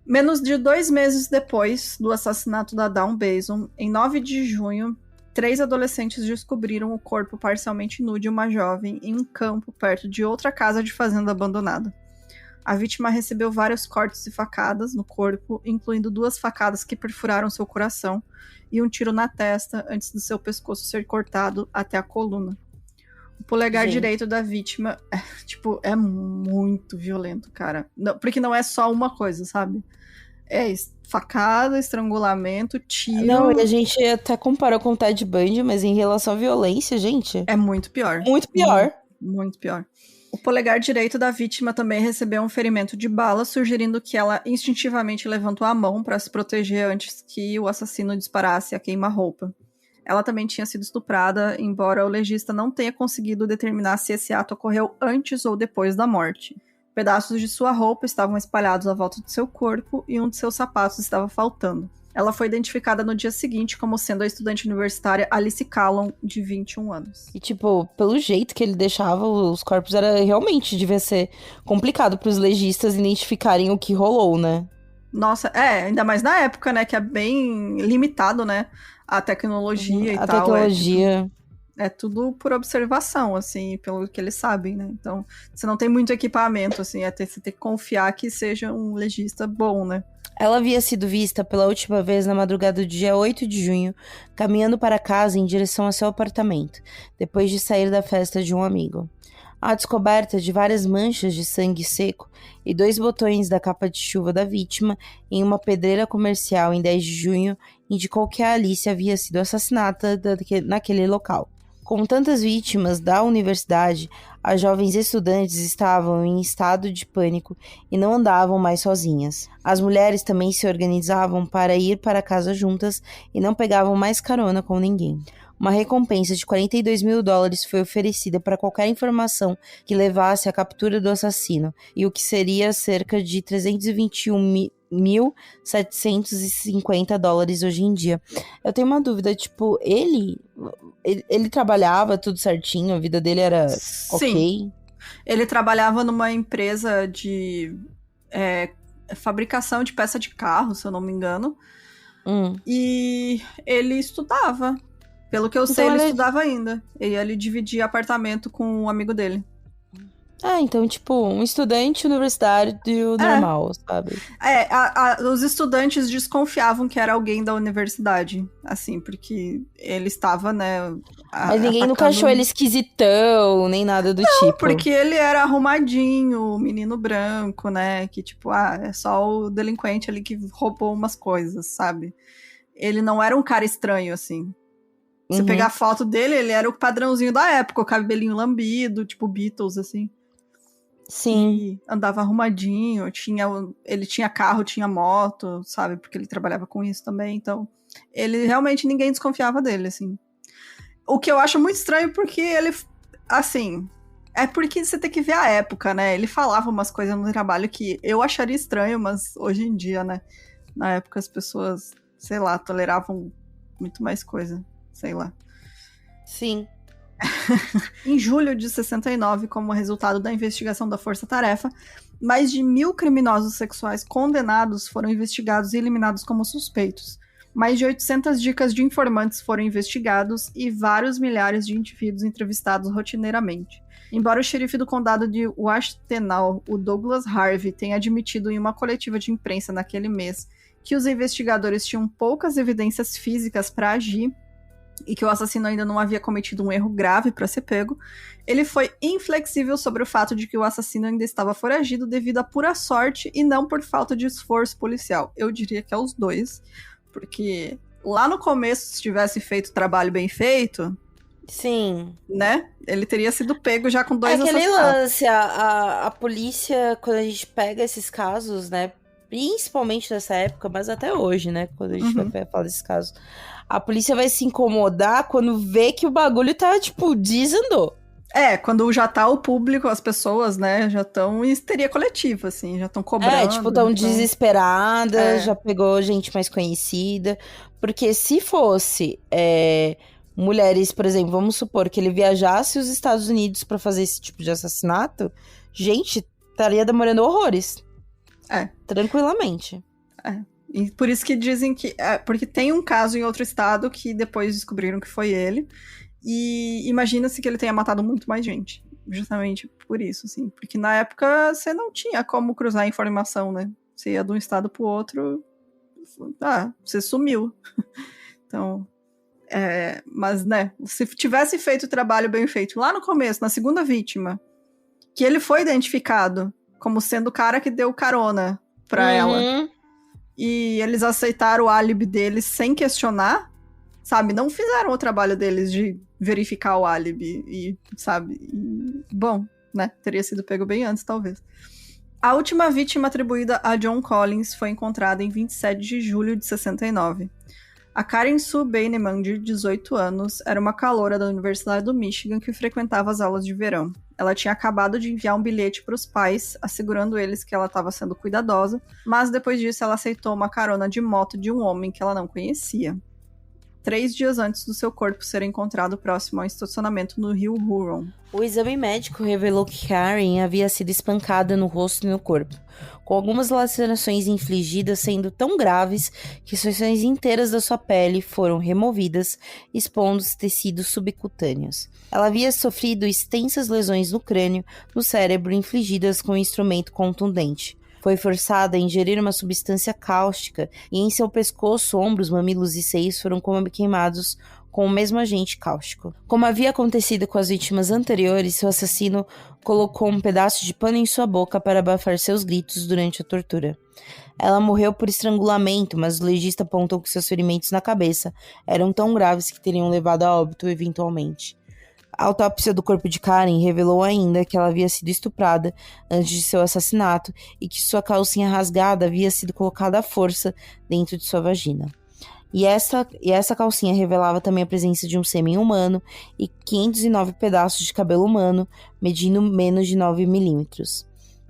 Menos de 2 meses depois do assassinato da Dawn Bason, em 9 de junho, 3 adolescentes descobriram o corpo parcialmente nu de uma jovem em um campo perto de outra casa de fazenda abandonada. A vítima recebeu vários cortes e facadas no corpo, incluindo 2 facadas que perfuraram seu coração e um tiro na testa antes do seu pescoço ser cortado até a coluna. O polegar direito da vítima é muito violento, cara. Não, porque não é só uma coisa, sabe? É facada, estrangulamento, tiro... Não, e a gente até comparou com o Ted Bundy, mas em relação à violência, gente... É muito pior. Muito pior. Muito pior. O polegar direito da vítima também recebeu um ferimento de bala, sugerindo que ela instintivamente levantou a mão para se proteger antes que o assassino disparasse a queima-roupa. Ela também tinha sido estuprada, embora o legista não tenha conseguido determinar se esse ato ocorreu antes ou depois da morte. Pedaços de sua roupa estavam espalhados à volta do seu corpo e um de seus sapatos estava faltando. Ela foi identificada no dia seguinte como sendo a estudante universitária Alice Callon, de 21 anos. E, pelo jeito que ele deixava os corpos, devia ser complicado para os legistas identificarem o que rolou, né? Nossa, ainda mais na época, né, que é bem limitado, né, a tecnologia e tal. A tecnologia... É tudo por observação, assim, pelo que eles sabem, né? Então, você não tem muito equipamento, assim, você tem que confiar que seja um legista bom, né? Ela havia sido vista pela última vez na madrugada do dia 8 de junho, caminhando para casa em direção ao seu apartamento, depois de sair da festa de um amigo. A descoberta de várias manchas de sangue seco e 2 botões da capa de chuva da vítima em uma pedreira comercial em 10 de junho indicou que a Alice havia sido assassinada naquele local. Com tantas vítimas da universidade, as jovens estudantes estavam em estado de pânico e não andavam mais sozinhas. As mulheres também se organizavam para ir para casa juntas e não pegavam mais carona com ninguém. Uma recompensa de $42 mil foi oferecida para qualquer informação que levasse à captura do assassino, e o que seria cerca de $321.750 hoje em dia. Eu tenho uma dúvida, ele trabalhava tudo certinho, a vida dele era ok? Sim. Ele trabalhava numa empresa de fabricação de peça de carro, se eu não me engano. E ele estudava. Pelo que eu sei, ele estudava ainda. E ele dividia apartamento com um amigo dele. Então, um estudante universitário normal, sabe? Os estudantes desconfiavam que era alguém da universidade, assim, porque ele estava, né... Mas ninguém nunca achou ele esquisitão, nem nada do tipo. Não, porque ele era arrumadinho, menino branco, né? Que, é só o delinquente ali que roubou umas coisas, sabe? Ele não era um cara estranho, assim. Se pegar a foto dele, ele era o padrãozinho da época, o cabelinho lambido, tipo Beatles, assim. Sim. E andava arrumadinho, ele tinha carro, tinha moto, sabe? Porque ele trabalhava com isso também, então... Ninguém desconfiava dele, assim. O que eu acho muito estranho, porque ele, assim... É porque você tem que ver a época, né? Ele falava umas coisas no trabalho que eu acharia estranho, mas hoje em dia, né? Na época as pessoas, sei lá, toleravam muito mais coisa. Sei lá. Sim. Em julho de 69, como resultado da investigação da Força Tarefa, mais de 1.000 criminosos sexuais condenados foram investigados e eliminados como suspeitos. Mais de 800 dicas de informantes foram investigados e vários milhares de indivíduos entrevistados rotineiramente. Embora o xerife do condado de Washtenaw, o Douglas Harvey, tenha admitido em uma coletiva de imprensa naquele mês que os investigadores tinham poucas evidências físicas para agir, e que o assassino ainda não havia cometido um erro grave para ser pego, ele foi inflexível sobre o fato de que o assassino ainda estava foragido devido à pura sorte e não por falta de esforço policial. Eu diria que é os dois, porque lá no começo, se tivesse feito o trabalho bem feito... Sim. Né? Ele teria sido pego já com 2 assassinatos. Aquele lance, a polícia, quando a gente pega esses casos, né, principalmente nessa época, mas até hoje, né? Quando a gente vai falar desse caso. A polícia vai se incomodar quando vê que o bagulho tá, tipo, desandou. Quando já tá o público, as pessoas, né, já estão em histeria coletiva, assim, já estão cobrando. Tipo, tão desesperadas, já pegou gente mais conhecida. Porque se fosse mulheres, por exemplo, vamos supor que ele viajasse os Estados Unidos pra fazer esse tipo de assassinato, gente, estaria demorando horrores. Tranquilamente. E por isso que dizem que... porque tem um caso em outro estado que depois descobriram que foi ele. E imagina-se que ele tenha matado muito mais gente. Justamente por isso, assim. Porque na época você não tinha como cruzar a informação, né? Você ia de um estado pro outro... você sumiu. Então... mas, né? Se tivesse feito o trabalho bem feito lá no começo, na segunda vítima, que ele foi identificado como sendo o cara que deu carona pra ela, e eles aceitaram o álibi deles sem questionar, sabe? Não fizeram o trabalho deles de verificar o álibi e, sabe? Bom, né? Teria sido pego bem antes, talvez. A última vítima atribuída a John Collins foi encontrada em 27 de julho de 69. A Karen Sue Beineman, de 18 anos, era uma caloura da Universidade do Michigan que frequentava as aulas de verão. Ela tinha acabado de enviar um bilhete para os pais, assegurando eles que ela estava sendo cuidadosa, mas depois disso ela aceitou uma carona de moto de um homem que ela não conhecia. 3 dias antes do seu corpo ser encontrado próximo ao estacionamento no rio Huron. O exame médico revelou que Karen havia sido espancada no rosto e no corpo, com algumas lacerações infligidas sendo tão graves que seções inteiras da sua pele foram removidas, expondo os tecidos subcutâneos. Ela havia sofrido extensas lesões no crânio, no cérebro, infligidas com um instrumento contundente. Foi forçada a ingerir uma substância cáustica e em seu pescoço, ombros, mamilos e seios foram queimados com o mesmo agente cáustico. Como havia acontecido com as vítimas anteriores, seu assassino colocou um pedaço de pano em sua boca para abafar seus gritos durante a tortura. Ela morreu por estrangulamento, mas o legista apontou que seus ferimentos na cabeça eram tão graves que teriam levado a óbito eventualmente. A autópsia do corpo de Karen revelou ainda que ela havia sido estuprada antes de seu assassinato e que sua calcinha rasgada havia sido colocada à força dentro de sua vagina. E essa calcinha revelava também a presença de um sêmen humano e 509 pedaços de cabelo humano, medindo menos de 9 milímetros.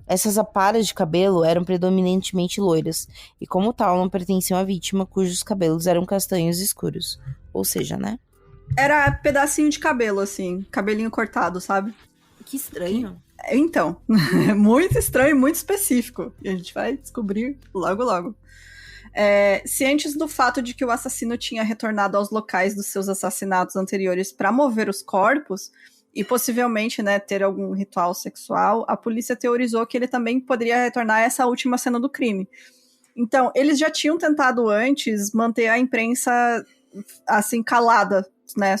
Essas aparas de cabelo eram predominantemente loiras e, como tal, não pertenciam à vítima, cujos cabelos eram castanhos escuros. Ou seja, né? Era pedacinho de cabelo, assim, cabelinho cortado, sabe? Que estranho. Então, muito estranho e muito específico. E a gente vai descobrir logo, logo. Cientes do fato de que o assassino tinha retornado aos locais dos seus assassinatos anteriores para mover os corpos e possivelmente, né, ter algum ritual sexual, a polícia teorizou que ele também poderia retornar a essa última cena do crime. Então, eles já tinham tentado antes manter a imprensa, assim, calada, né,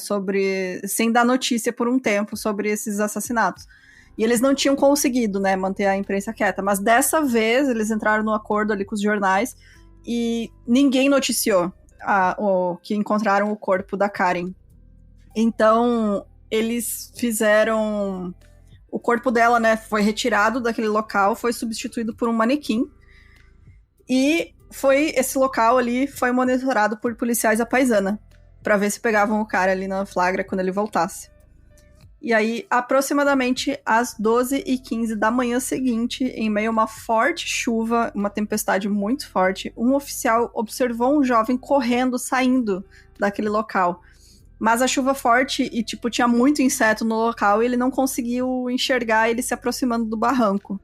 sem dar notícia por um tempo sobre esses assassinatos. E eles não tinham conseguido, né, manter a imprensa quieta. Mas dessa vez, eles entraram no acordo ali com os jornais e ninguém noticiou que encontraram o corpo da Karen. Então, eles fizeram... O corpo dela, né, foi retirado daquele local, foi substituído por um manequim. E esse local ali foi monitorado por policiais à paisana, para ver se pegavam o cara ali na flagra quando ele voltasse. E aí, aproximadamente às 12h15 da manhã seguinte, em meio a uma forte chuva, uma tempestade muito forte, um oficial observou um jovem correndo, saindo daquele local. Mas a chuva forte e, tinha muito inseto no local e ele não conseguiu enxergar ele se aproximando do barranco.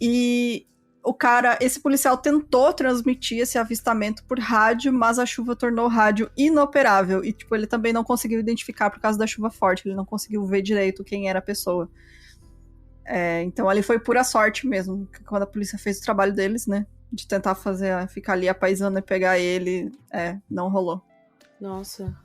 E esse policial tentou transmitir esse avistamento por rádio, mas a chuva tornou o rádio inoperável. E, ele também não conseguiu identificar por causa da chuva forte. Ele não conseguiu ver direito quem era a pessoa. Então, ali foi pura sorte mesmo. Quando a polícia fez o trabalho deles, né? De tentar ficar ali a paisana e pegar ele, não rolou. Nossa.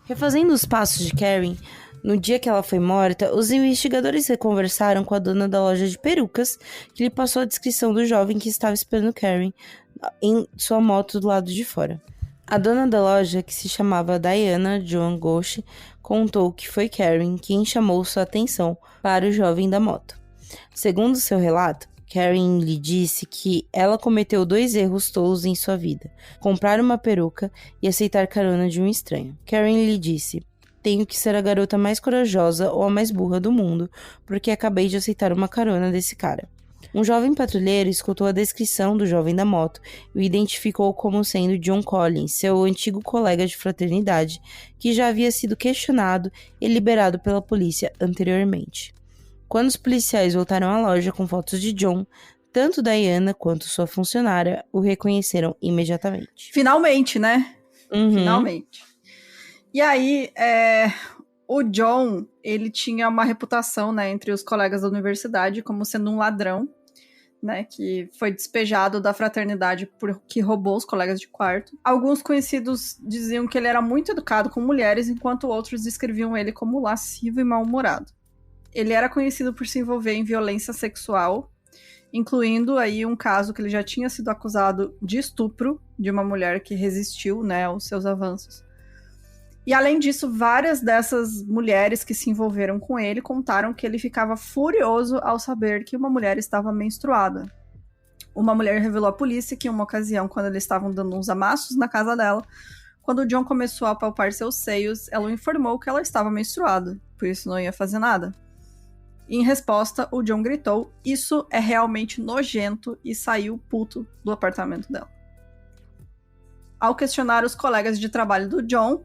Refazendo os passos de Karen, no dia que ela foi morta, os investigadores conversaram com a dona da loja de perucas, que lhe passou a descrição do jovem que estava esperando Karen em sua moto do lado de fora. A dona da loja, que se chamava Diana Joan Ghosh, contou que foi Karen quem chamou sua atenção para o jovem da moto. Segundo seu relato, Karen lhe disse que ela cometeu 2 erros tolos em sua vida: comprar uma peruca e aceitar carona de um estranho. Karen lhe disse: tenho que ser a garota mais corajosa ou a mais burra do mundo, porque acabei de aceitar uma carona desse cara. Um jovem patrulheiro escutou a descrição do jovem da moto e o identificou como sendo John Collins, seu antigo colega de fraternidade, que já havia sido questionado e liberado pela polícia anteriormente. Quando os policiais voltaram à loja com fotos de John, tanto Diana quanto sua funcionária o reconheceram imediatamente. Finalmente, né? Uhum. Finalmente. E aí, o John, ele tinha uma reputação, né, entre os colegas da universidade como sendo um ladrão, né, que foi despejado da fraternidade porque roubou os colegas de quarto. Alguns conhecidos diziam que ele era muito educado com mulheres, enquanto outros descreviam ele como lascivo e mal-humorado. Ele era conhecido por se envolver em violência sexual, incluindo aí um caso que ele já tinha sido acusado de estupro de uma mulher que resistiu, né, aos seus avanços. E além disso, várias dessas mulheres que se envolveram com ele contaram que ele ficava furioso ao saber que uma mulher estava menstruada. Uma mulher revelou à polícia que em uma ocasião, quando eles estavam dando uns amassos na casa dela, quando o John começou a palpar seus seios, ela o informou que ela estava menstruada, por isso não ia fazer nada. E em resposta, o John gritou: "Isso é realmente nojento", e saiu puto do apartamento dela. Ao questionar os colegas de trabalho do John,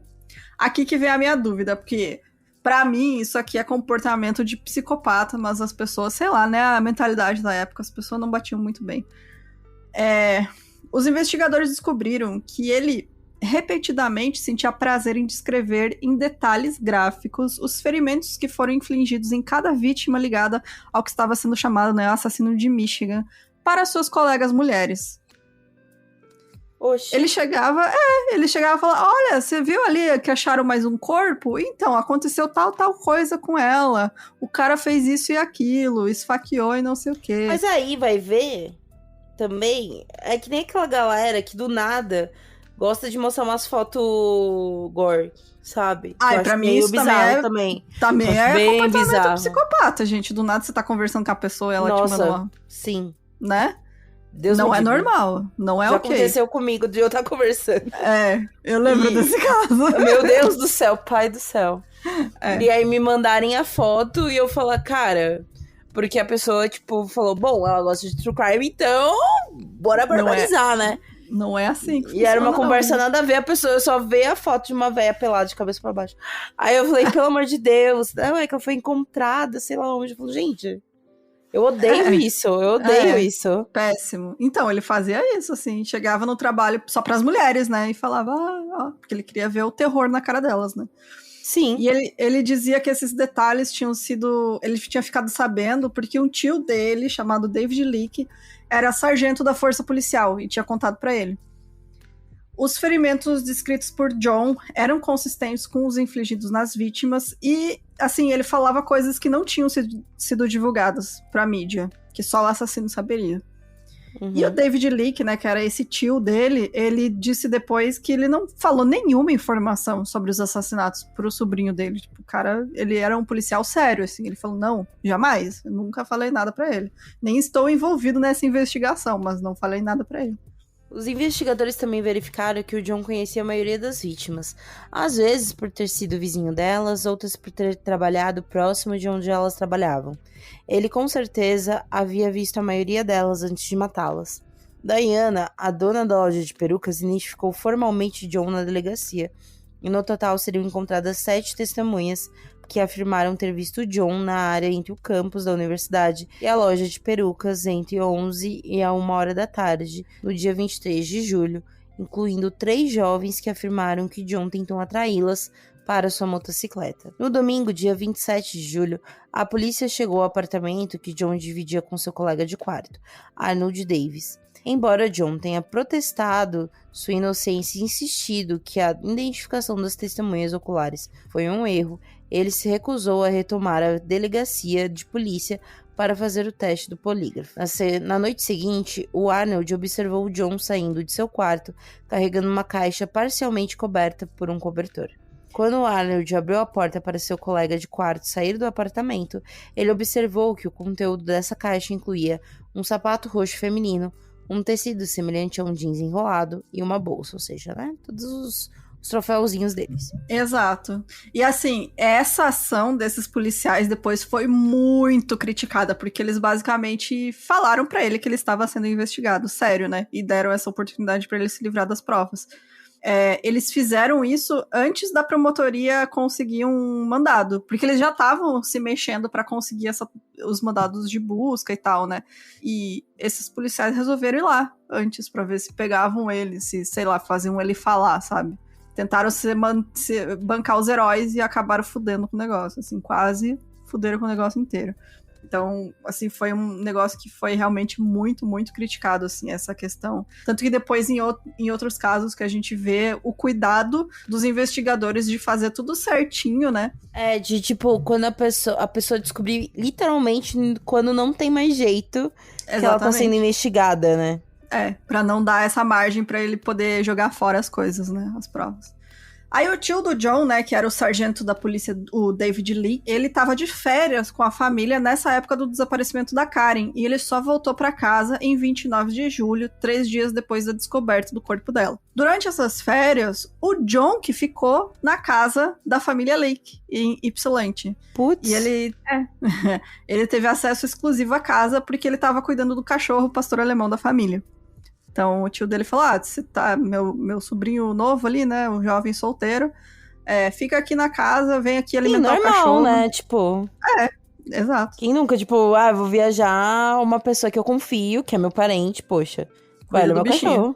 aqui que vem a minha dúvida, porque pra mim isso aqui é comportamento de psicopata, mas as pessoas, sei lá, né, a mentalidade da época, as pessoas não batiam muito bem. Os investigadores descobriram que ele repetidamente sentia prazer em descrever em detalhes gráficos os ferimentos que foram infligidos em cada vítima ligada ao que estava sendo chamado, né, o assassino de Michigan, para suas colegas mulheres. Oxi. Ele chegava e falava: olha, você viu ali que acharam mais um corpo? Então, aconteceu tal coisa com ela. O cara fez isso e aquilo, esfaqueou e não sei o quê. Mas aí vai ver também, é que nem aquela galera que do nada gosta de mostrar umas fotos gore, sabe? Pra mim isso também é bem comportamento bizarro. Psicopata, gente. Do nada você tá conversando com a pessoa e ela te manda uma... Sim. Né? Deus não é livre. Normal, não é Já ok. aconteceu comigo de eu estar conversando. Eu lembro desse caso. Meu Deus do céu, pai do céu. E aí me mandarem a foto e eu falar, cara... Porque a pessoa, tipo, falou, bom, ela gosta de true crime, então bora barbarizar, né? Não é assim que E era uma conversa nada a ver, a pessoa só vê a foto de uma véia pelada de cabeça pra baixo. Aí eu falei, pelo amor de Deus, não, é que ela foi encontrada, sei lá onde. Eu falei, gente, eu odeio isso, isso. Péssimo. Então, ele fazia isso, assim, chegava no trabalho só pras mulheres, né? E falava, porque ele queria ver o terror na cara delas, né? Sim. E ele dizia que esses detalhes tinham sido... Ele tinha ficado sabendo porque um tio dele, chamado David Leake, era sargento da força policial e tinha contado pra ele. Os ferimentos descritos por John eram consistentes com os infligidos nas vítimas e, assim, ele falava coisas que não tinham sido divulgadas pra mídia, que só o assassino saberia. E o David Leake, né, que era esse tio dele, ele disse depois que ele não falou nenhuma informação sobre os assassinatos pro sobrinho dele. Tipo, o cara, ele era um policial sério, assim. Ele falou, não, jamais, eu nunca falei nada pra ele. Nem estou envolvido nessa investigação, mas não falei nada pra ele. Os investigadores também verificaram que o John conhecia a maioria das vítimas. Às vezes por ter sido vizinho delas, outras por ter trabalhado próximo de onde elas trabalhavam. Ele com certeza havia visto a maioria delas antes de matá-las. Diana, a dona da loja de perucas, identificou formalmente John na delegacia. E no total seriam encontradas 7 testemunhas que afirmaram ter visto John na área entre o campus da universidade e a loja de perucas entre 11 e a 1h da tarde, no dia 23 de julho, incluindo 3 jovens que afirmaram que John tentou atraí-las para sua motocicleta. No domingo, dia 27 de julho, a polícia chegou ao apartamento que John dividia com seu colega de quarto, Arnold Davis. Embora John tenha protestado sua inocência e insistido que a identificação das testemunhas oculares foi um erro, ele se recusou a retomar a delegacia de polícia para fazer o teste do polígrafo. Na noite seguinte, o Arnold observou John saindo de seu quarto, carregando uma caixa parcialmente coberta por um cobertor. Quando Arnold abriu a porta para seu colega de quarto sair do apartamento, ele observou que o conteúdo dessa caixa incluía um sapato roxo feminino, um tecido semelhante a um jeans enrolado e uma bolsa, ou seja, né, todos os troféuzinhos deles. Exato. E assim, essa ação desses policiais depois foi muito criticada, porque eles basicamente falaram pra ele que ele estava sendo investigado, sério, né? E deram essa oportunidade pra ele se livrar das provas. Eles fizeram isso antes da promotoria conseguir um mandado, porque eles já estavam se mexendo pra conseguir os mandados de busca e tal, né? E esses policiais resolveram ir lá antes pra ver se pegavam ele, se, sei lá, faziam ele falar, sabe? Tentaram bancar os heróis e acabaram fudendo com o negócio, assim, quase fuderam com o negócio inteiro. Então, assim, foi um negócio que foi realmente muito, muito criticado, assim, essa questão. Tanto que depois, em outros casos, que a gente vê o cuidado dos investigadores de fazer tudo certinho, né? De, tipo, quando a pessoa descobrir, literalmente, quando não tem mais jeito, que ela tá sendo investigada, né? Pra não dar essa margem pra ele poder jogar fora as coisas, né, as provas. Aí o tio do John, né, que era o sargento da polícia, o David Lee, ele tava de férias com a família nessa época do desaparecimento da Karen, e ele só voltou pra casa em 29 de julho, 3 dias depois da descoberta do corpo dela. Durante essas férias, o John que ficou na casa da família Lake, em Ypsilanti. Putz. E ele teve acesso exclusivo à casa porque ele tava cuidando do cachorro, pastor alemão da família. Então o tio dele falou, você tá, meu sobrinho novo ali, né, um jovem solteiro, fica aqui na casa, vem aqui alimentar o cachorro. Né, tipo... Exato. Quem nunca, tipo, vou viajar, uma pessoa que eu confio, que é meu parente, poxa, vai no meu cachorro.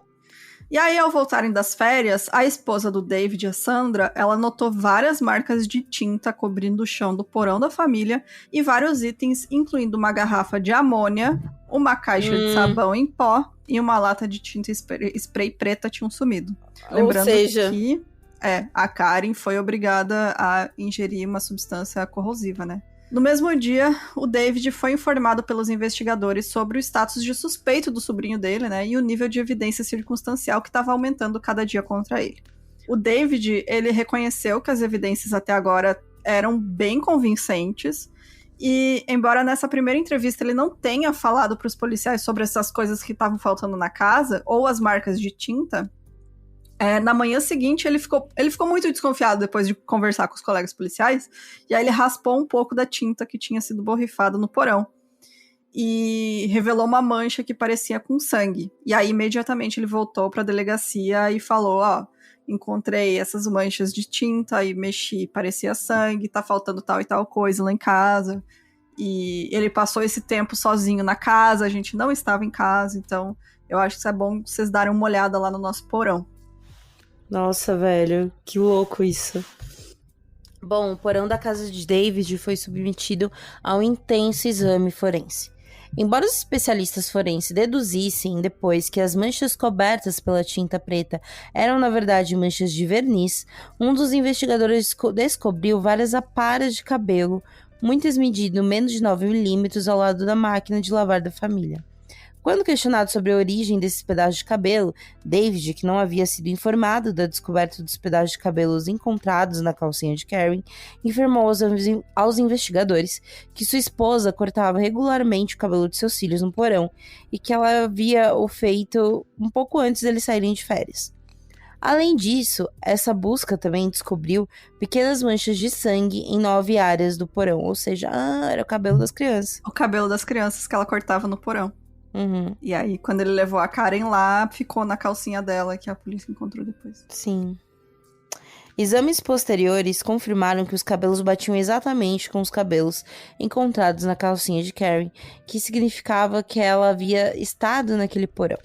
E aí, ao voltarem das férias, a esposa do David, a Sandra, ela notou várias marcas de tinta cobrindo o chão do porão da família e vários itens, incluindo uma garrafa de amônia, uma caixa de sabão em pó e uma lata de tinta spray preta tinham sumido. Lembrando que a Karen foi obrigada a ingerir uma substância corrosiva, né? No mesmo dia, o David foi informado pelos investigadores sobre o status de suspeito do sobrinho dele, né, e o nível de evidência circunstancial que estava aumentando cada dia contra ele. O David, ele reconheceu que as evidências até agora eram bem convincentes, e embora nessa primeira entrevista ele não tenha falado para os policiais sobre essas coisas que estavam faltando na casa, ou as marcas de tinta, na manhã seguinte, ele ficou muito desconfiado depois de conversar com os colegas policiais, e aí ele raspou um pouco da tinta que tinha sido borrifada no porão, e revelou uma mancha que parecia com sangue. E aí, imediatamente, ele voltou para a delegacia e falou, encontrei essas manchas de tinta e mexi, parecia sangue, tá faltando tal e tal coisa lá em casa. E ele passou esse tempo sozinho na casa, a gente não estava em casa, então eu acho que é bom vocês darem uma olhada lá no nosso porão. Nossa, velho, que louco isso. Bom, o porão da casa de David foi submetido a um intenso exame forense. Embora os especialistas forenses deduzissem depois que as manchas cobertas pela tinta preta eram, na verdade, manchas de verniz, um dos investigadores descobriu várias aparas de cabelo, muitas medindo menos de 9 milímetros ao lado da máquina de lavar da família. Quando questionado sobre a origem desses pedaços de cabelo, David, que não havia sido informado da descoberta dos pedaços de cabelos encontrados na calcinha de Karen, informou aos investigadores que sua esposa cortava regularmente o cabelo de seus filhos no porão e que ela havia o feito um pouco antes deles saírem de férias. Além disso, essa busca também descobriu pequenas manchas de sangue em 9 áreas do porão, ou seja, era o cabelo das crianças. O cabelo das crianças que ela cortava no porão. Uhum. E aí, quando ele levou a Karen lá, ficou na calcinha dela, que a polícia encontrou depois. Sim. Exames posteriores confirmaram que os cabelos batiam exatamente com os cabelos encontrados na calcinha de Karen, que significava que ela havia estado naquele porão.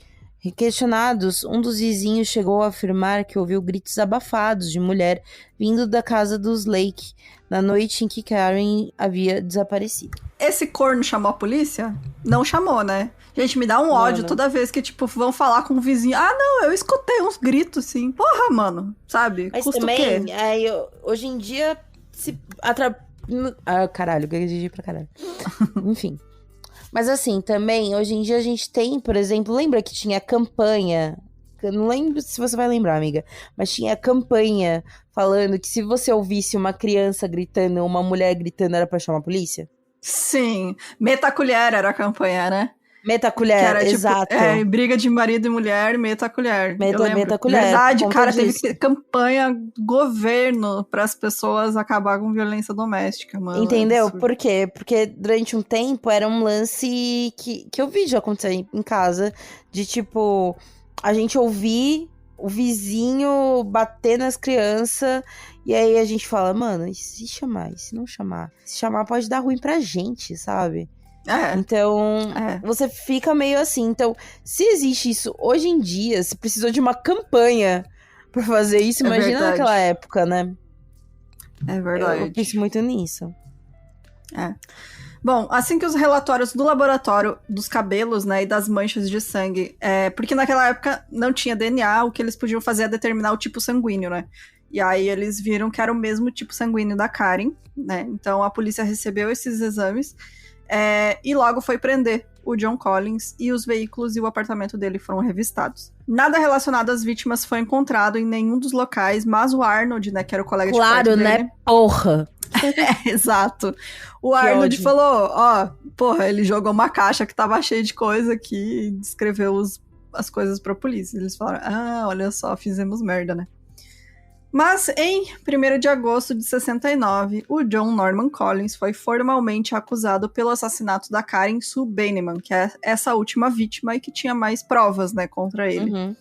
Questionados, um dos vizinhos chegou a afirmar que ouviu gritos abafados de mulher vindo da casa dos Lake na noite em que Karen havia desaparecido. Esse corno chamou a polícia? Não chamou, né? Gente, me dá um ódio toda vez que, tipo, vão falar com o vizinho. Não, eu escutei uns gritos, assim. Porra, mano, sabe? Mas custa também, o quê? Hoje em dia, caralho, gaguejei pra caralho. Enfim. Mas assim, também, hoje em dia a gente tem, por exemplo, lembra que tinha campanha não lembro se você vai lembrar, amiga, mas tinha campanha falando que se você ouvisse uma criança gritando ou uma mulher gritando era pra chamar a polícia? Sim, meta a colher era a campanha, né? Meta a colher, era, exato. Tipo, briga de marido e mulher, meta a colher. Meta a colher. Verdade, cara, teve campanha governo para as pessoas acabar com violência doméstica, mano. Entendeu? Por quê? Porque durante um tempo era um lance que eu vi já acontecer em casa, de tipo, a gente ouvir o vizinho bater nas crianças, e aí a gente fala, mano, e se chamar? E se não chamar? Se chamar pode dar ruim pra gente, sabe? Então, você fica meio assim. Então, se existe isso hoje em dia, se precisou de uma campanha pra fazer isso, imagina naquela época, né? É verdade. Eu penso muito nisso. Bom, assim que os relatórios do laboratório dos cabelos, né, e das manchas de sangue, porque naquela época não tinha DNA, o que eles podiam fazer é determinar o tipo sanguíneo, né? E aí eles viram que era o mesmo tipo sanguíneo da Karen, né? Então a polícia recebeu esses exames e logo foi prender o John Collins, e os veículos e o apartamento dele foram revistados. Nada relacionado às vítimas foi encontrado em nenhum dos locais, mas o Arnold, né, que era o colega de quarto dele... Claro, né? Porra! Exato. O Arnold falou, porra, ele jogou uma caixa que tava cheia de coisa aqui e descreveu as coisas pra polícia. Eles falaram, olha só, fizemos merda, né? Mas, em 1º de agosto de 69, o John Norman Collins foi formalmente acusado pelo assassinato da Karen Sue Beineman, que é essa última vítima e que tinha mais provas, né, contra ele. Uhum.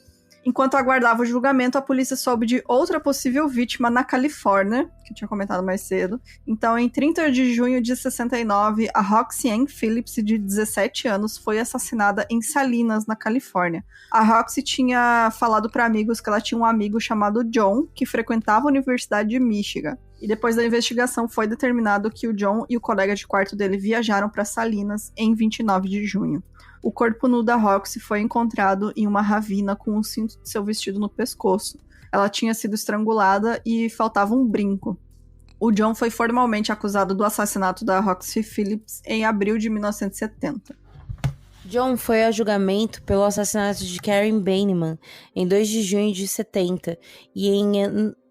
Enquanto aguardava o julgamento, a polícia soube de outra possível vítima na Califórnia, que eu tinha comentado mais cedo. Então, em 30 de junho de 69, a Roxy Ann Phillips, de 17 anos, foi assassinada em Salinas, na Califórnia. A Roxy tinha falado para amigos que ela tinha um amigo chamado John, que frequentava a Universidade de Michigan. E depois da investigação, foi determinado que o John e o colega de quarto dele viajaram para Salinas em 29 de junho. O corpo nu da Roxy foi encontrado em uma ravina com o cinto de seu vestido no pescoço. Ela tinha sido estrangulada e faltava um brinco. O John foi formalmente acusado do assassinato da Roxy Phillips em abril de 1970. John foi a julgamento pelo assassinato de Karen Beineman em 2 de junho de 70 e em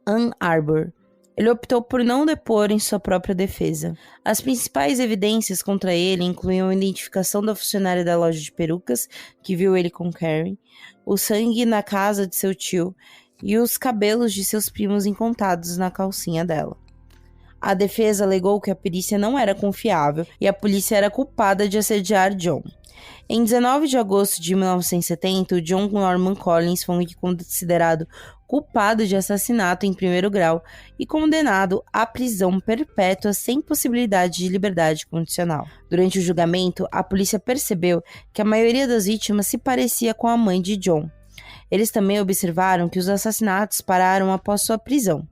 Ann Arbor. Ele optou por não depor em sua própria defesa. As principais evidências contra ele incluíam a identificação da funcionária da loja de perucas, que viu ele com Karen, o sangue na casa de seu tio e os cabelos de seus primos encontrados na calcinha dela. A defesa alegou que a perícia não era confiável e a polícia era culpada de assediar John. Em 19 de agosto de 1970, o John Norman Collins foi considerado culpado de assassinato em 1º grau e condenado à prisão perpétua sem possibilidade de liberdade condicional. Durante o julgamento, a polícia percebeu que a maioria das vítimas se parecia com a mãe de John. Eles também observaram que os assassinatos pararam após sua prisão.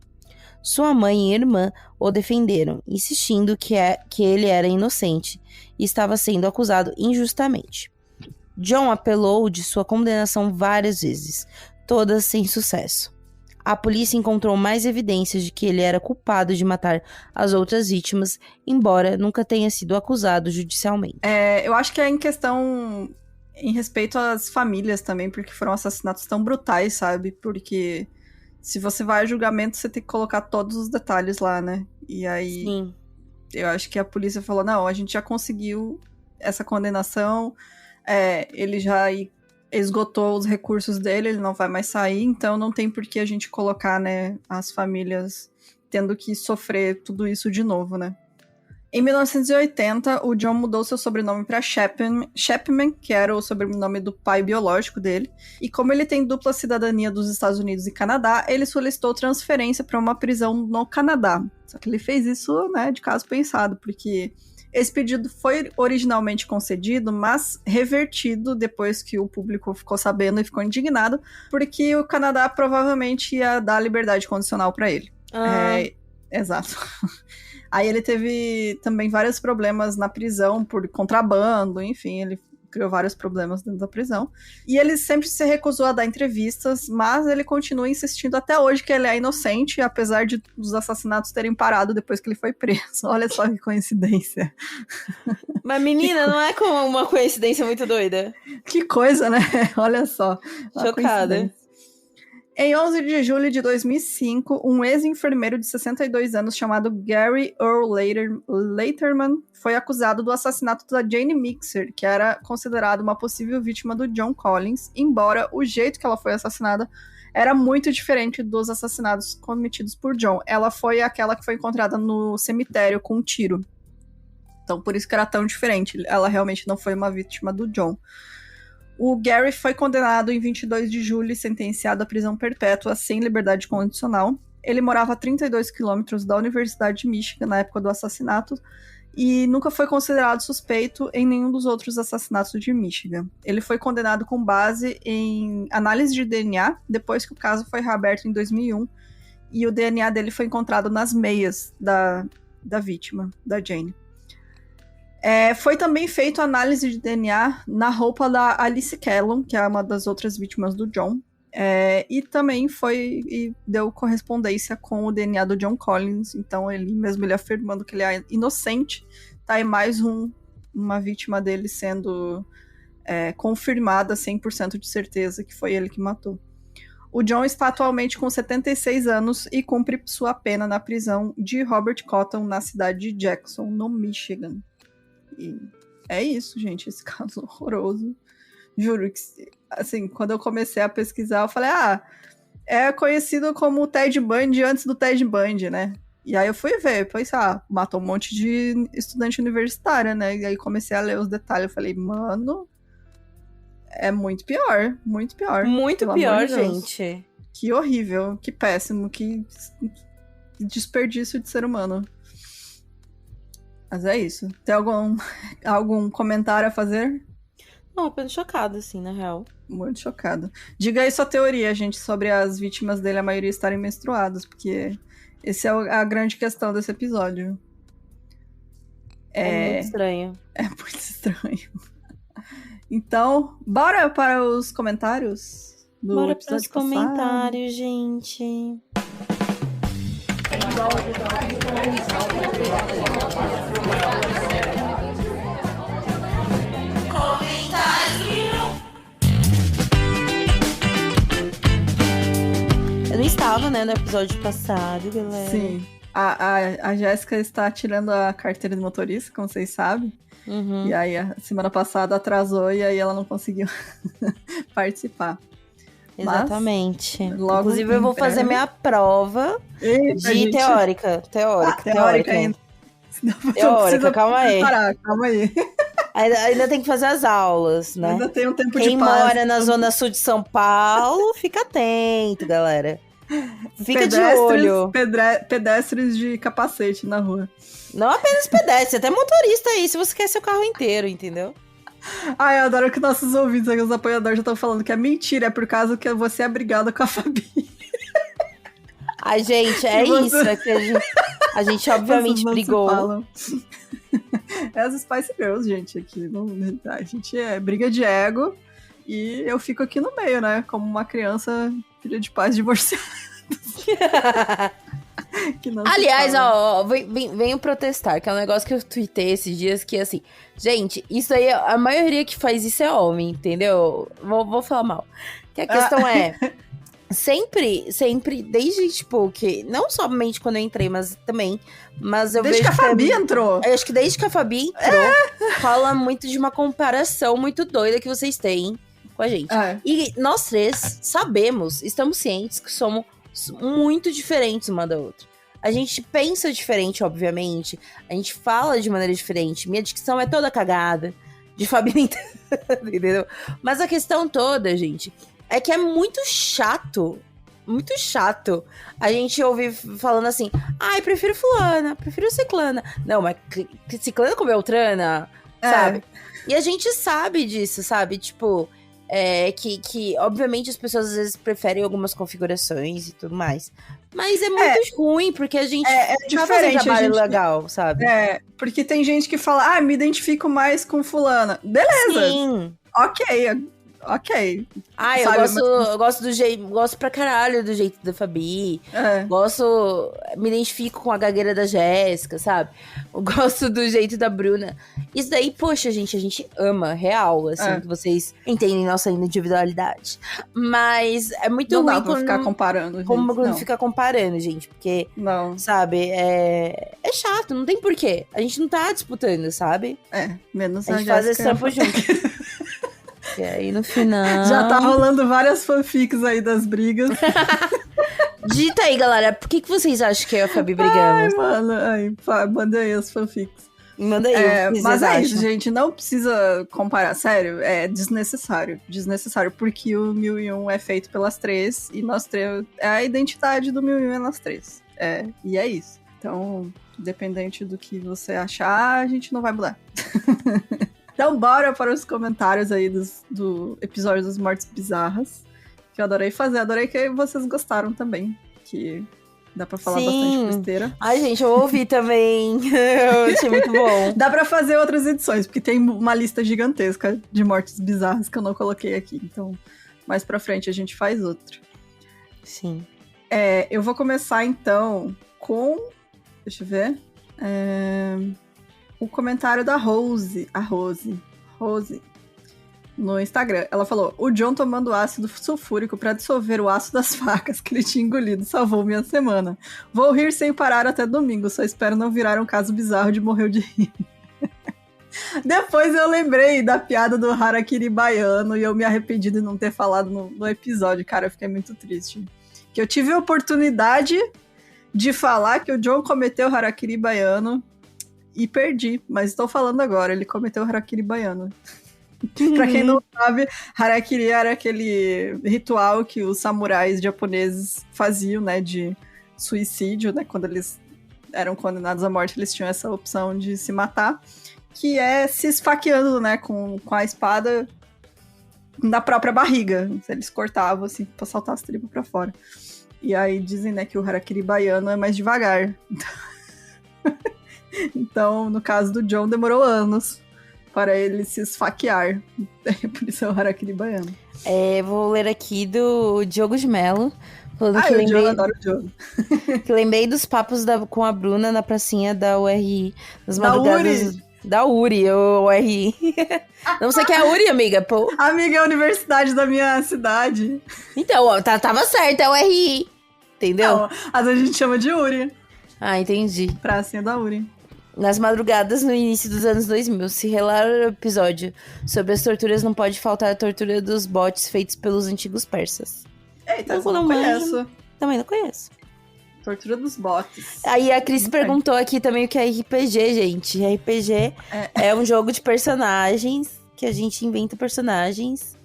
Sua mãe e irmã o defenderam, insistindo que ele era inocente e estava sendo acusado injustamente. John apelou de sua condenação várias vezes, todas sem sucesso. A polícia encontrou mais evidências de que ele era culpado de matar as outras vítimas, embora nunca tenha sido acusado judicialmente. Eu acho que é em questão em respeito às famílias também, porque foram assassinatos tão brutais, sabe? Porque se você vai a julgamento, você tem que colocar todos os detalhes lá, né? E aí, sim, eu acho que a polícia falou, não, a gente já conseguiu essa condenação, ele já esgotou os recursos dele, ele não vai mais sair, então não tem por que a gente colocar, né, as famílias tendo que sofrer tudo isso de novo, né? Em 1980, o John mudou seu sobrenome para Chapman, que era o sobrenome do pai biológico dele. E como ele tem dupla cidadania dos Estados Unidos e Canadá, ele solicitou transferência para uma prisão no Canadá. Só que ele fez isso, né, de caso pensado, porque esse pedido foi originalmente concedido, mas revertido depois que o público ficou sabendo e ficou indignado, porque o Canadá provavelmente ia dar liberdade condicional para ele. Exato. Aí ele teve também vários problemas na prisão por contrabando, enfim, ele criou vários problemas dentro da prisão. E ele sempre se recusou a dar entrevistas, mas ele continua insistindo até hoje que ele é inocente, apesar de os assassinatos terem parado depois que ele foi preso. Olha só que coincidência. Mas menina, não é uma coincidência muito doida? Que coisa, né? Olha só. Chocada. Em 11 de julho de 2005, um ex-enfermeiro de 62 anos chamado Gary Earl Leiterman foi acusado do assassinato da Jane Mixer, que era considerada uma possível vítima do John Collins, embora o jeito que ela foi assassinada era muito diferente dos assassinatos cometidos por John. Ela foi aquela que foi encontrada no cemitério com um tiro. Então, por isso que era tão diferente. Ela realmente não foi uma vítima do John. O Gary foi condenado em 22 de julho e sentenciado à prisão perpétua sem liberdade condicional. Ele morava a 32 quilômetros da Universidade de Michigan na época do assassinato e nunca foi considerado suspeito em nenhum dos outros assassinatos de Michigan. Ele foi condenado com base em análise de DNA, depois que o caso foi reaberto em 2001, e o DNA dele foi encontrado nas meias da vítima, da Jane. Foi também feita análise de DNA na roupa da Alice Kellum, que é uma das outras vítimas do John, e também deu correspondência com o DNA do John Collins, então ele afirmando que ele é inocente, tá aí mais uma vítima dele sendo confirmada 100% de certeza que foi ele que matou. O John está atualmente com 76 anos e cumpre sua pena na prisão de Robert Cotton, na cidade de Jackson, no Michigan. E é isso, gente, esse caso horroroso. Juro que, assim, quando eu comecei a pesquisar, eu falei, é conhecido como o Ted Bundy antes do Ted Bundy, né? E aí eu fui ver, pensei, matou um monte de estudante universitária, né? E aí comecei a ler os detalhes, eu falei, mano, é muito pior, muito pior. Muito pior, gente. Que horrível, que péssimo, que desperdício de ser humano. Mas é isso. Tem algum comentário a fazer? Não, apenas chocada, assim, na real. Muito chocada. Diga aí sua teoria, gente, sobre as vítimas dele, a maioria estarem menstruadas, porque essa é a grande questão desse episódio. É muito estranho. É muito estranho. Então, bora para os comentários do episódio passado? Bora para os comentários, gente. Eu não estava, né, no episódio passado, galera. Sim. A Jéssica está tirando a carteira de motorista, como vocês sabem. Uhum. E aí, a semana passada atrasou e aí ela não conseguiu participar. Exatamente. Logo inclusive, eu vou fazer minha prova de teórica. Teórica ainda. Teórica, calma aí. Calma aí. Ainda tem que fazer as aulas, né? Ainda tem um tempo Quem de paz. Quem mora na zona sul de São Paulo, fica atento, galera. Fica de olho. Pedestres de capacete na rua. Não apenas pedestre, até motorista aí, se você quer seu carro inteiro, entendeu? Eu adoro que nossos ouvintes aqui, os apoiadores, já estão falando que é mentira, é por causa que você é brigada com a Fabi. Ai, gente, é isso. É que a gente obviamente brigou. É as Spice Girls, gente, aqui. A gente é briga de ego e eu fico aqui no meio, né? Como uma criança filha de pais divorciados. Aliás, venho protestar, que é um negócio que eu tuitei esses dias, que assim, gente, isso aí, a maioria que faz isso é homem, entendeu? Vou falar mal. Que a questão é, sempre, desde, tipo, que, não somente quando eu entrei, mas também, mas eu desde vejo que a Fabi entrou. Eu acho que desde que a Fabi entrou, rola muito de uma comparação muito doida que vocês têm com a gente. E nós três sabemos, estamos cientes que somos muito diferentes uma da outra. A gente pensa diferente, obviamente. A gente fala de maneira diferente. Minha dicção é toda cagada. De Fabi, entendeu? Mas a questão toda, gente, é que é muito chato a gente ouvir falando assim, prefiro fulana, prefiro ciclana. Não, mas ciclana com beltrana, sabe? E a gente sabe disso, sabe? Tipo... que obviamente as pessoas às vezes preferem algumas configurações e tudo mais. Mas é muito ruim, porque a gente não faz um trabalho legal, sabe? Porque tem gente que fala, me identifico mais com fulana. Beleza. Sim. Ok. ok. Ah, eu gosto do jeito, gosto pra caralho do jeito da Fabi. Me identifico com a gagueira da Jéssica, sabe? Eu gosto do jeito da Bruna. Isso daí, poxa, gente, a gente ama, real, assim, que vocês entendem nossa individualidade. Mas é muito ruim não dá pra ficar comparando, gente. Ficar comparando, gente, porque, não. Sabe, é chato, não tem porquê. A gente não tá disputando, sabe? Menos a gente faz esse trampo junto. E aí, no final... Já tá rolando várias fanfics aí das brigas. Digita aí, galera. Por que vocês acham que é a Fabi brigando? Ai, mano. Manda aí as fanfics. Manda aí. Mas isso, gente. Não precisa comparar. Sério, é desnecessário. Desnecessário. Porque o 1001 é feito pelas três. E nós três... É a identidade do 1001 é nós três. E é isso. Então, independente do que você achar, a gente não vai mudar. Então, bora para os comentários aí do episódio das Mortes Bizarras. Que eu adorei fazer. Adorei que vocês gostaram também. Que dá pra falar bastante besteira. Ai, gente, eu ouvi também. Eu achei muito bom. Dá pra fazer outras edições, porque tem uma lista gigantesca de mortes bizarras que eu não coloquei aqui. Então, mais pra frente a gente faz outra. Sim. Eu vou começar, então, com... Deixa eu ver. O comentário da Rose. A Rose. No Instagram. Ela falou: o John tomando ácido sulfúrico pra dissolver o aço das facas que ele tinha engolido salvou minha semana. Vou rir sem parar até domingo. Só espero não virar um caso bizarro de morreu de rir. Depois eu lembrei da piada do harakiri baiano e eu me arrependi de não ter falado no episódio. Cara, eu fiquei muito triste. Que eu tive a oportunidade de falar que o John cometeu o harakiri baiano e perdi, mas estou falando agora, ele cometeu o harakiri baiano. Pra quem não sabe, harakiri era aquele ritual que os samurais japoneses faziam, né, de suicídio, né, quando eles eram condenados à morte, eles tinham essa opção de se matar, que é se esfaqueando, né, com a espada na própria barriga. Eles cortavam, assim, pra saltar as tripas pra fora. E aí dizem, né, que o harakiri baiano é mais devagar. Então, no caso do John, demorou anos para ele se esfaquear. Por isso é o harakiri baiano. Vou ler aqui do Diogo de Mello. Eu adoro o Diogo. Que lembrei dos papos com a Bruna na pracinha da URI. Nas madrugadas... Da URI, o URI. Não sei o que é a URI, amiga. Pô. Amiga, é a universidade da minha cidade. Então, ó, tava certo, é o URI. Entendeu? Não, às vezes a gente chama de URI. Ah, entendi. Pracinha da URI. Nas madrugadas, no início dos anos 2000, se relar o episódio sobre as torturas, não pode faltar a tortura dos botes feitos pelos antigos persas. Eita, eu não conheço. Também não conheço. Tortura dos botes. Aí a Cris perguntou aqui também o que é RPG, gente. RPG é um jogo de personagens, que a gente inventa personagens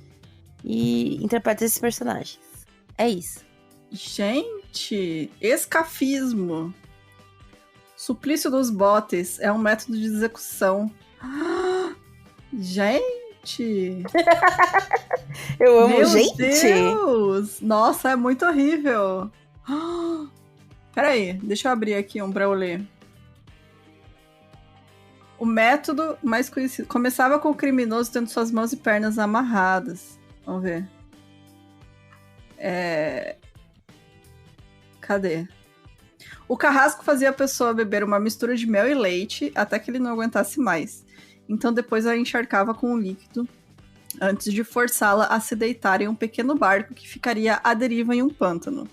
e interpreta esses personagens. É isso. Gente, escafismo. Suplício dos botes é um método de execução. Gente! Eu amo, meu gente! Deus! Nossa, é muito horrível. Peraí, deixa eu abrir aqui um pra eu ler. O método mais conhecido começava com o criminoso tendo suas mãos e pernas amarradas. Vamos ver. Cadê? O carrasco fazia a pessoa beber uma mistura de mel e leite até que ele não aguentasse mais. Então depois a encharcava com o líquido antes de forçá-la a se deitar em um pequeno barco que ficaria à deriva em um pântano.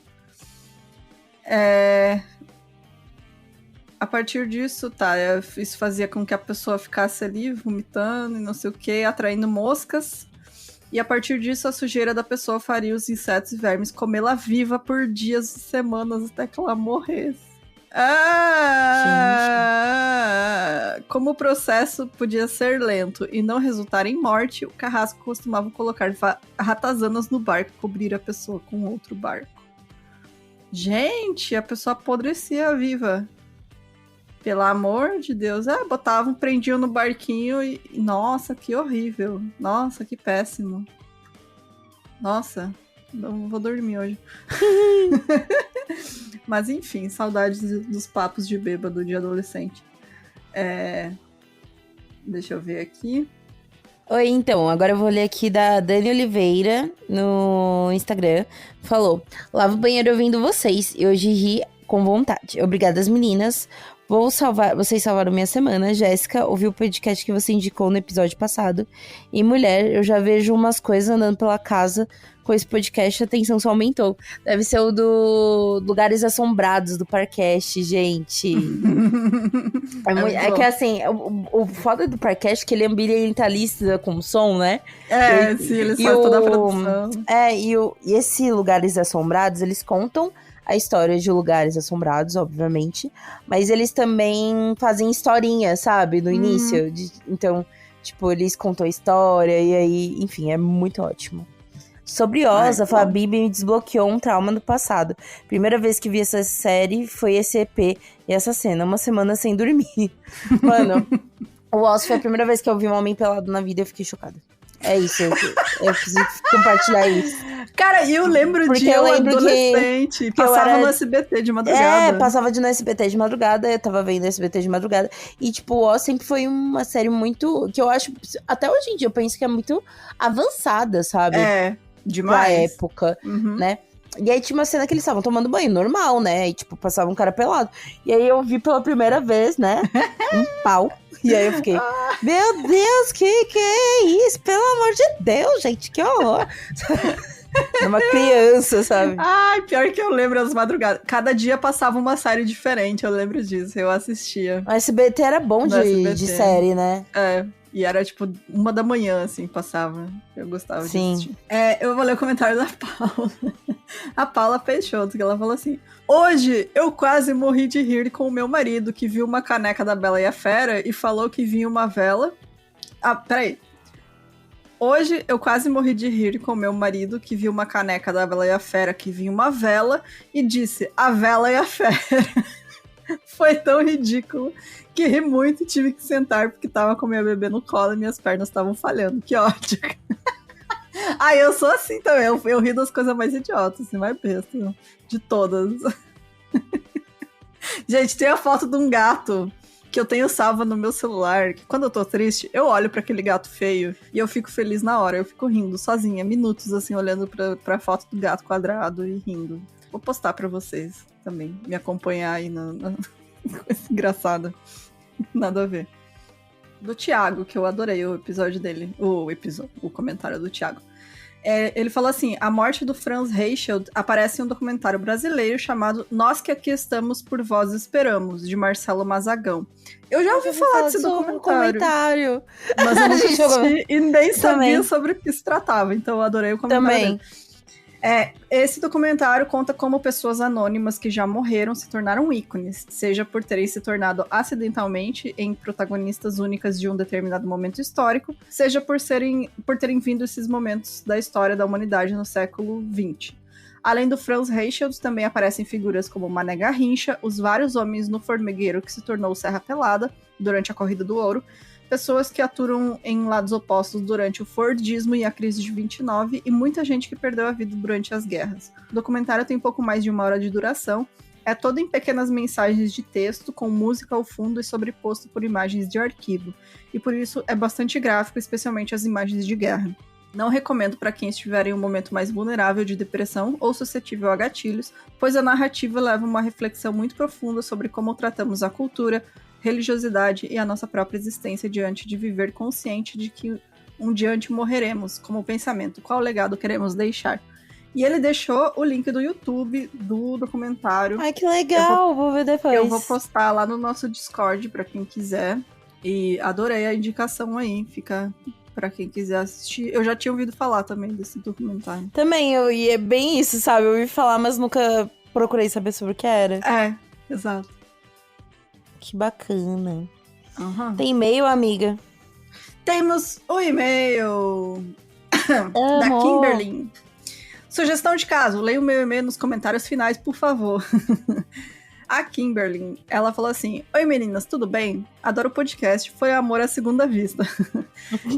A partir disso, isso fazia com que a pessoa ficasse ali vomitando e não sei o que, atraindo moscas. E a partir disso, a sujeira da pessoa faria os insetos e vermes comê-la viva por dias e semanas até que ela morresse. Como o processo podia ser lento e não resultar em morte, o carrasco costumava colocar ratazanas no barco e cobrir a pessoa com outro barco. Gente, a pessoa apodrecia viva. Pelo amor de Deus. Prendiam no barquinho e... Nossa, que horrível. Nossa, que péssimo. Nossa, não vou dormir hoje. Mas enfim, saudades dos papos de bêbado de adolescente. Deixa eu ver aqui. Oi, então, agora eu vou ler aqui da Dani Oliveira no Instagram. Falou, lavo o banheiro ouvindo vocês e hoje ri com vontade. Obrigada, meninas. Vocês salvaram minha semana. Jéssica, ouvi o podcast que você indicou no episódio passado. E mulher, eu já vejo umas coisas andando pela casa com esse podcast, a atenção só aumentou. Deve ser o do Lugares Assombrados, do Parcast, gente. É que assim, o foda do Parcast é que ele é ambientalista com som, né? Sim, eles fazem toda a produção. E esse Lugares Assombrados, eles contam a história de Lugares Assombrados, obviamente, mas eles também fazem historinha, sabe? No início. Então, tipo, eles contam a história e aí, enfim, é muito ótimo. Sobre Oz, a Fabi me desbloqueou um trauma do passado. Primeira vez que vi essa série foi esse EP e essa cena, uma semana sem dormir. Mano, o Oz foi a primeira vez que eu vi um homem pelado na vida e eu fiquei chocada. É isso, eu preciso compartilhar isso. Cara, eu lembro de eu adolescente, passava no SBT de madrugada. Passava no SBT de madrugada, eu tava vendo SBT de madrugada. E, tipo, o Oz sempre foi uma série muito... Que eu acho, até hoje em dia, eu penso que é muito avançada, sabe? Demais. Pra época, né? E aí tinha uma cena que eles estavam tomando banho, normal, né? E, tipo, passava um cara pelado. E aí eu vi pela primeira vez, né? Um pau. E aí eu fiquei, meu Deus, que é isso? Pelo amor de Deus, gente, que horror. Uma criança, sabe? Ai, pior que eu lembro as madrugadas. Cada dia passava uma série diferente, eu lembro disso. Eu assistia. O SBT era bom de série, né? E era tipo 1 da manhã, assim, passava. Eu gostava de assistir. Eu vou ler o comentário da Paula. A Paula Peixoto, que ela falou assim: hoje eu quase morri de rir com o meu marido, que viu uma caneca da Bela e a Fera e falou que vinha uma vela. Peraí. Hoje eu quase morri de rir com o meu marido, que viu uma caneca da Bela e a Fera, que vinha uma vela, e disse: a Vela e a Fera. Foi tão ridículo que ri muito e tive que sentar porque tava com minha bebê no colo e minhas pernas estavam falhando. Que ódio. Eu sou assim também. Eu ri das coisas mais idiotas, assim, mais besta de todas. Gente, tem a foto de um gato que eu tenho salva no meu celular, que quando eu tô triste, eu olho pra aquele gato feio e eu fico feliz na hora. Eu fico rindo sozinha, minutos assim, olhando pra foto do gato quadrado e rindo. Vou postar pra vocês também, me acompanhar aí na coisa engraçada. Nada a ver. Do Thiago, que eu adorei o episódio dele. O comentário do Thiago. Ele falou assim: a morte do Franz Reichelt aparece em um documentário brasileiro chamado Nós que Aqui Estamos por Vós Esperamos, de Marcelo Mazagão. Eu já ouvi falar desse documentário. Mas eu não assisti e nem sabia sobre o que se tratava. Então eu adorei o comentário dele. Esse documentário conta como pessoas anônimas que já morreram se tornaram ícones, seja por terem se tornado acidentalmente em protagonistas únicas de um determinado momento histórico, seja por terem vindo esses momentos da história da humanidade no século XX. Além do Franz Reichelt, também aparecem figuras como Mané Garrincha, os vários homens no formigueiro que se tornou Serra Pelada durante a Corrida do Ouro, pessoas que aturam em lados opostos durante o Fordismo e a crise de 29 e muita gente que perdeu a vida durante as guerras. O documentário tem pouco mais de 1 hora de duração, é todo em pequenas mensagens de texto, com música ao fundo e sobreposto por imagens de arquivo, e por isso é bastante gráfico, especialmente as imagens de guerra. Não recomendo para quem estiver em um momento mais vulnerável de depressão ou suscetível a gatilhos, pois a narrativa leva uma reflexão muito profunda sobre como tratamos a cultura, religiosidade e a nossa própria existência diante de viver consciente de que um dia morreremos, como pensamento, qual legado queremos deixar. E ele deixou o link do YouTube do documentário. Ai, que legal, vou ver depois. Eu vou postar lá no nosso Discord para quem quiser. E adorei a indicação aí, fica pra quem quiser assistir. Eu já tinha ouvido falar também desse documentário. Também, e é bem isso, sabe? Eu ouvi falar, mas nunca procurei saber sobre o que era. Exato. Que bacana. Uhum. Tem e-mail, amiga? Temos o e-mail da Kimberly. Sugestão de caso, leia o meu e-mail nos comentários finais, por favor. A Kimberly, ela falou assim: oi meninas, tudo bem? Adoro o podcast, foi amor à segunda vista.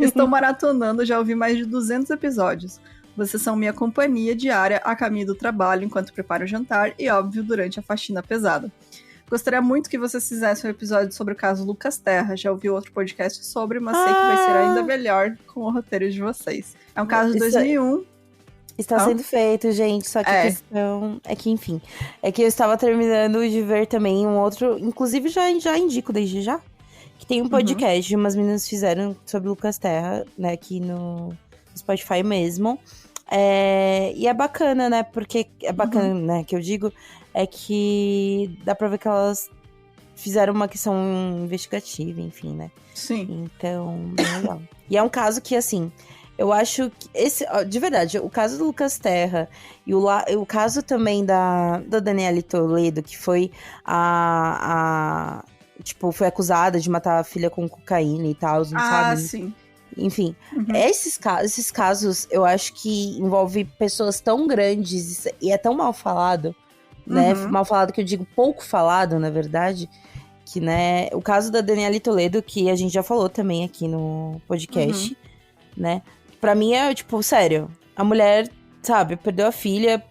Estou maratonando, já ouvi mais de 200 episódios. Vocês são minha companhia diária a caminho do trabalho, enquanto preparo o jantar e, óbvio, durante a faxina pesada. Gostaria muito que vocês fizessem um episódio sobre o caso Lucas Terra. Já ouvi outro podcast sobre, mas sei que vai ser ainda melhor com o roteiro de vocês. É um caso de 2001. Está sendo feito, gente, só que a questão é que, enfim, é que eu estava terminando de ver também um outro, inclusive já indico desde já, que tem um podcast que umas meninas fizeram sobre Lucas Terra, né, aqui no Spotify mesmo, e é bacana, né, porque é bacana, né, que eu digo, é que dá pra ver que elas fizeram uma questão investigativa, enfim, né. Sim. Então, bem legal. E é um caso que, assim... Eu acho que de verdade, o caso do Lucas Terra e o caso também da Daniele Toledo, que foi foi acusada de matar a filha com cocaína e tal, não sabe? Sim. Enfim, esses casos, eu acho que envolvem pessoas tão grandes e é tão mal falado, né? Mal falado que eu digo pouco falado, na verdade, que, né? O caso da Daniele Toledo, que a gente já falou também aqui no podcast, né? Pra mim é, tipo, sério, a mulher, sabe, perdeu a filha,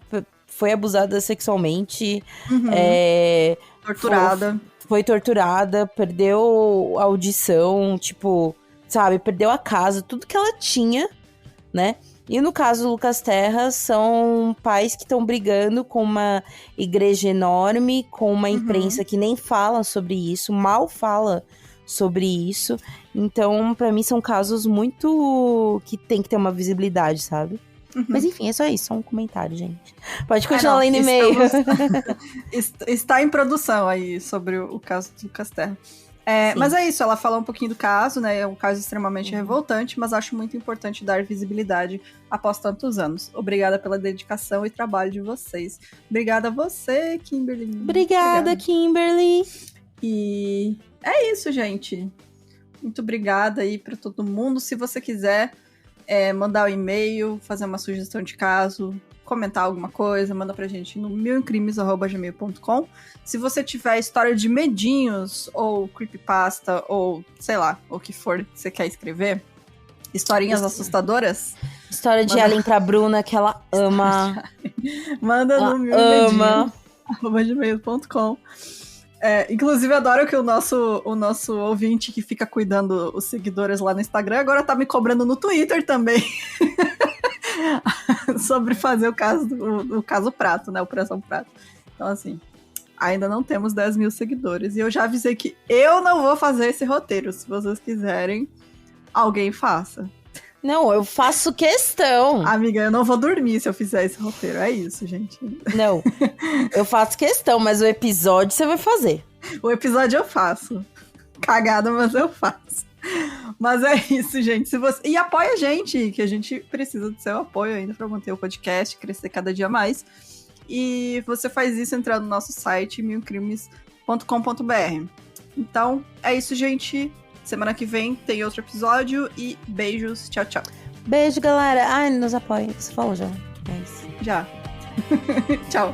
foi abusada sexualmente, torturada. Foi torturada, perdeu a audição, tipo, sabe, perdeu a casa, tudo que ela tinha, né? E no caso do Lucas Terra, são pais que estão brigando com uma igreja enorme, com uma imprensa que nem fala sobre isso, mal fala sobre isso. Então, pra mim, são casos muito... que tem que ter uma visibilidade, sabe? Mas enfim, é só isso, só um comentário, gente. Pode continuar lendo e-mail. Está em produção aí sobre o caso do Lucas Terra. Mas é isso, ela falou um pouquinho do caso, né? É um caso extremamente revoltante, mas acho muito importante dar visibilidade após tantos anos. Obrigada pela dedicação e trabalho de vocês. Obrigada a você, Kimberly. Obrigada, Kimberly. E é isso, gente. Muito obrigada aí pra todo mundo. Se você quiser mandar um e-mail, fazer uma sugestão de caso, comentar alguma coisa, manda pra gente no milemcrimes@gmail.com. Se você tiver história de medinhos, ou creepypasta, ou sei lá, o que for que você quer escrever, historinhas assustadoras. História de Alien pra Bruna, que ela ama. Manda no milemedinho@gmail.com. Inclusive, adoro que o nosso ouvinte que fica cuidando os seguidores lá no Instagram agora tá me cobrando no Twitter também. Sobre fazer o caso Prato, né? Operação Prato. Então, assim, ainda não temos 10 mil seguidores. E eu já avisei que eu não vou fazer esse roteiro. Se vocês quiserem, alguém faça. Não, eu faço questão. Amiga, eu não vou dormir se eu fizer esse roteiro. É isso, gente. Não, eu faço questão, mas o episódio você vai fazer. O episódio eu faço. Cagada, mas eu faço. Mas é isso, gente. E apoia a gente, que a gente precisa do seu apoio ainda para manter o podcast, crescer cada dia mais. E você faz isso entrando no nosso site, milemcrimes.com.br. Então, é isso, gente. Semana que vem tem outro episódio e beijos. Tchau, tchau. Beijo, galera. Ai, nos apoia. Você falou já. É isso. Já. Tchau.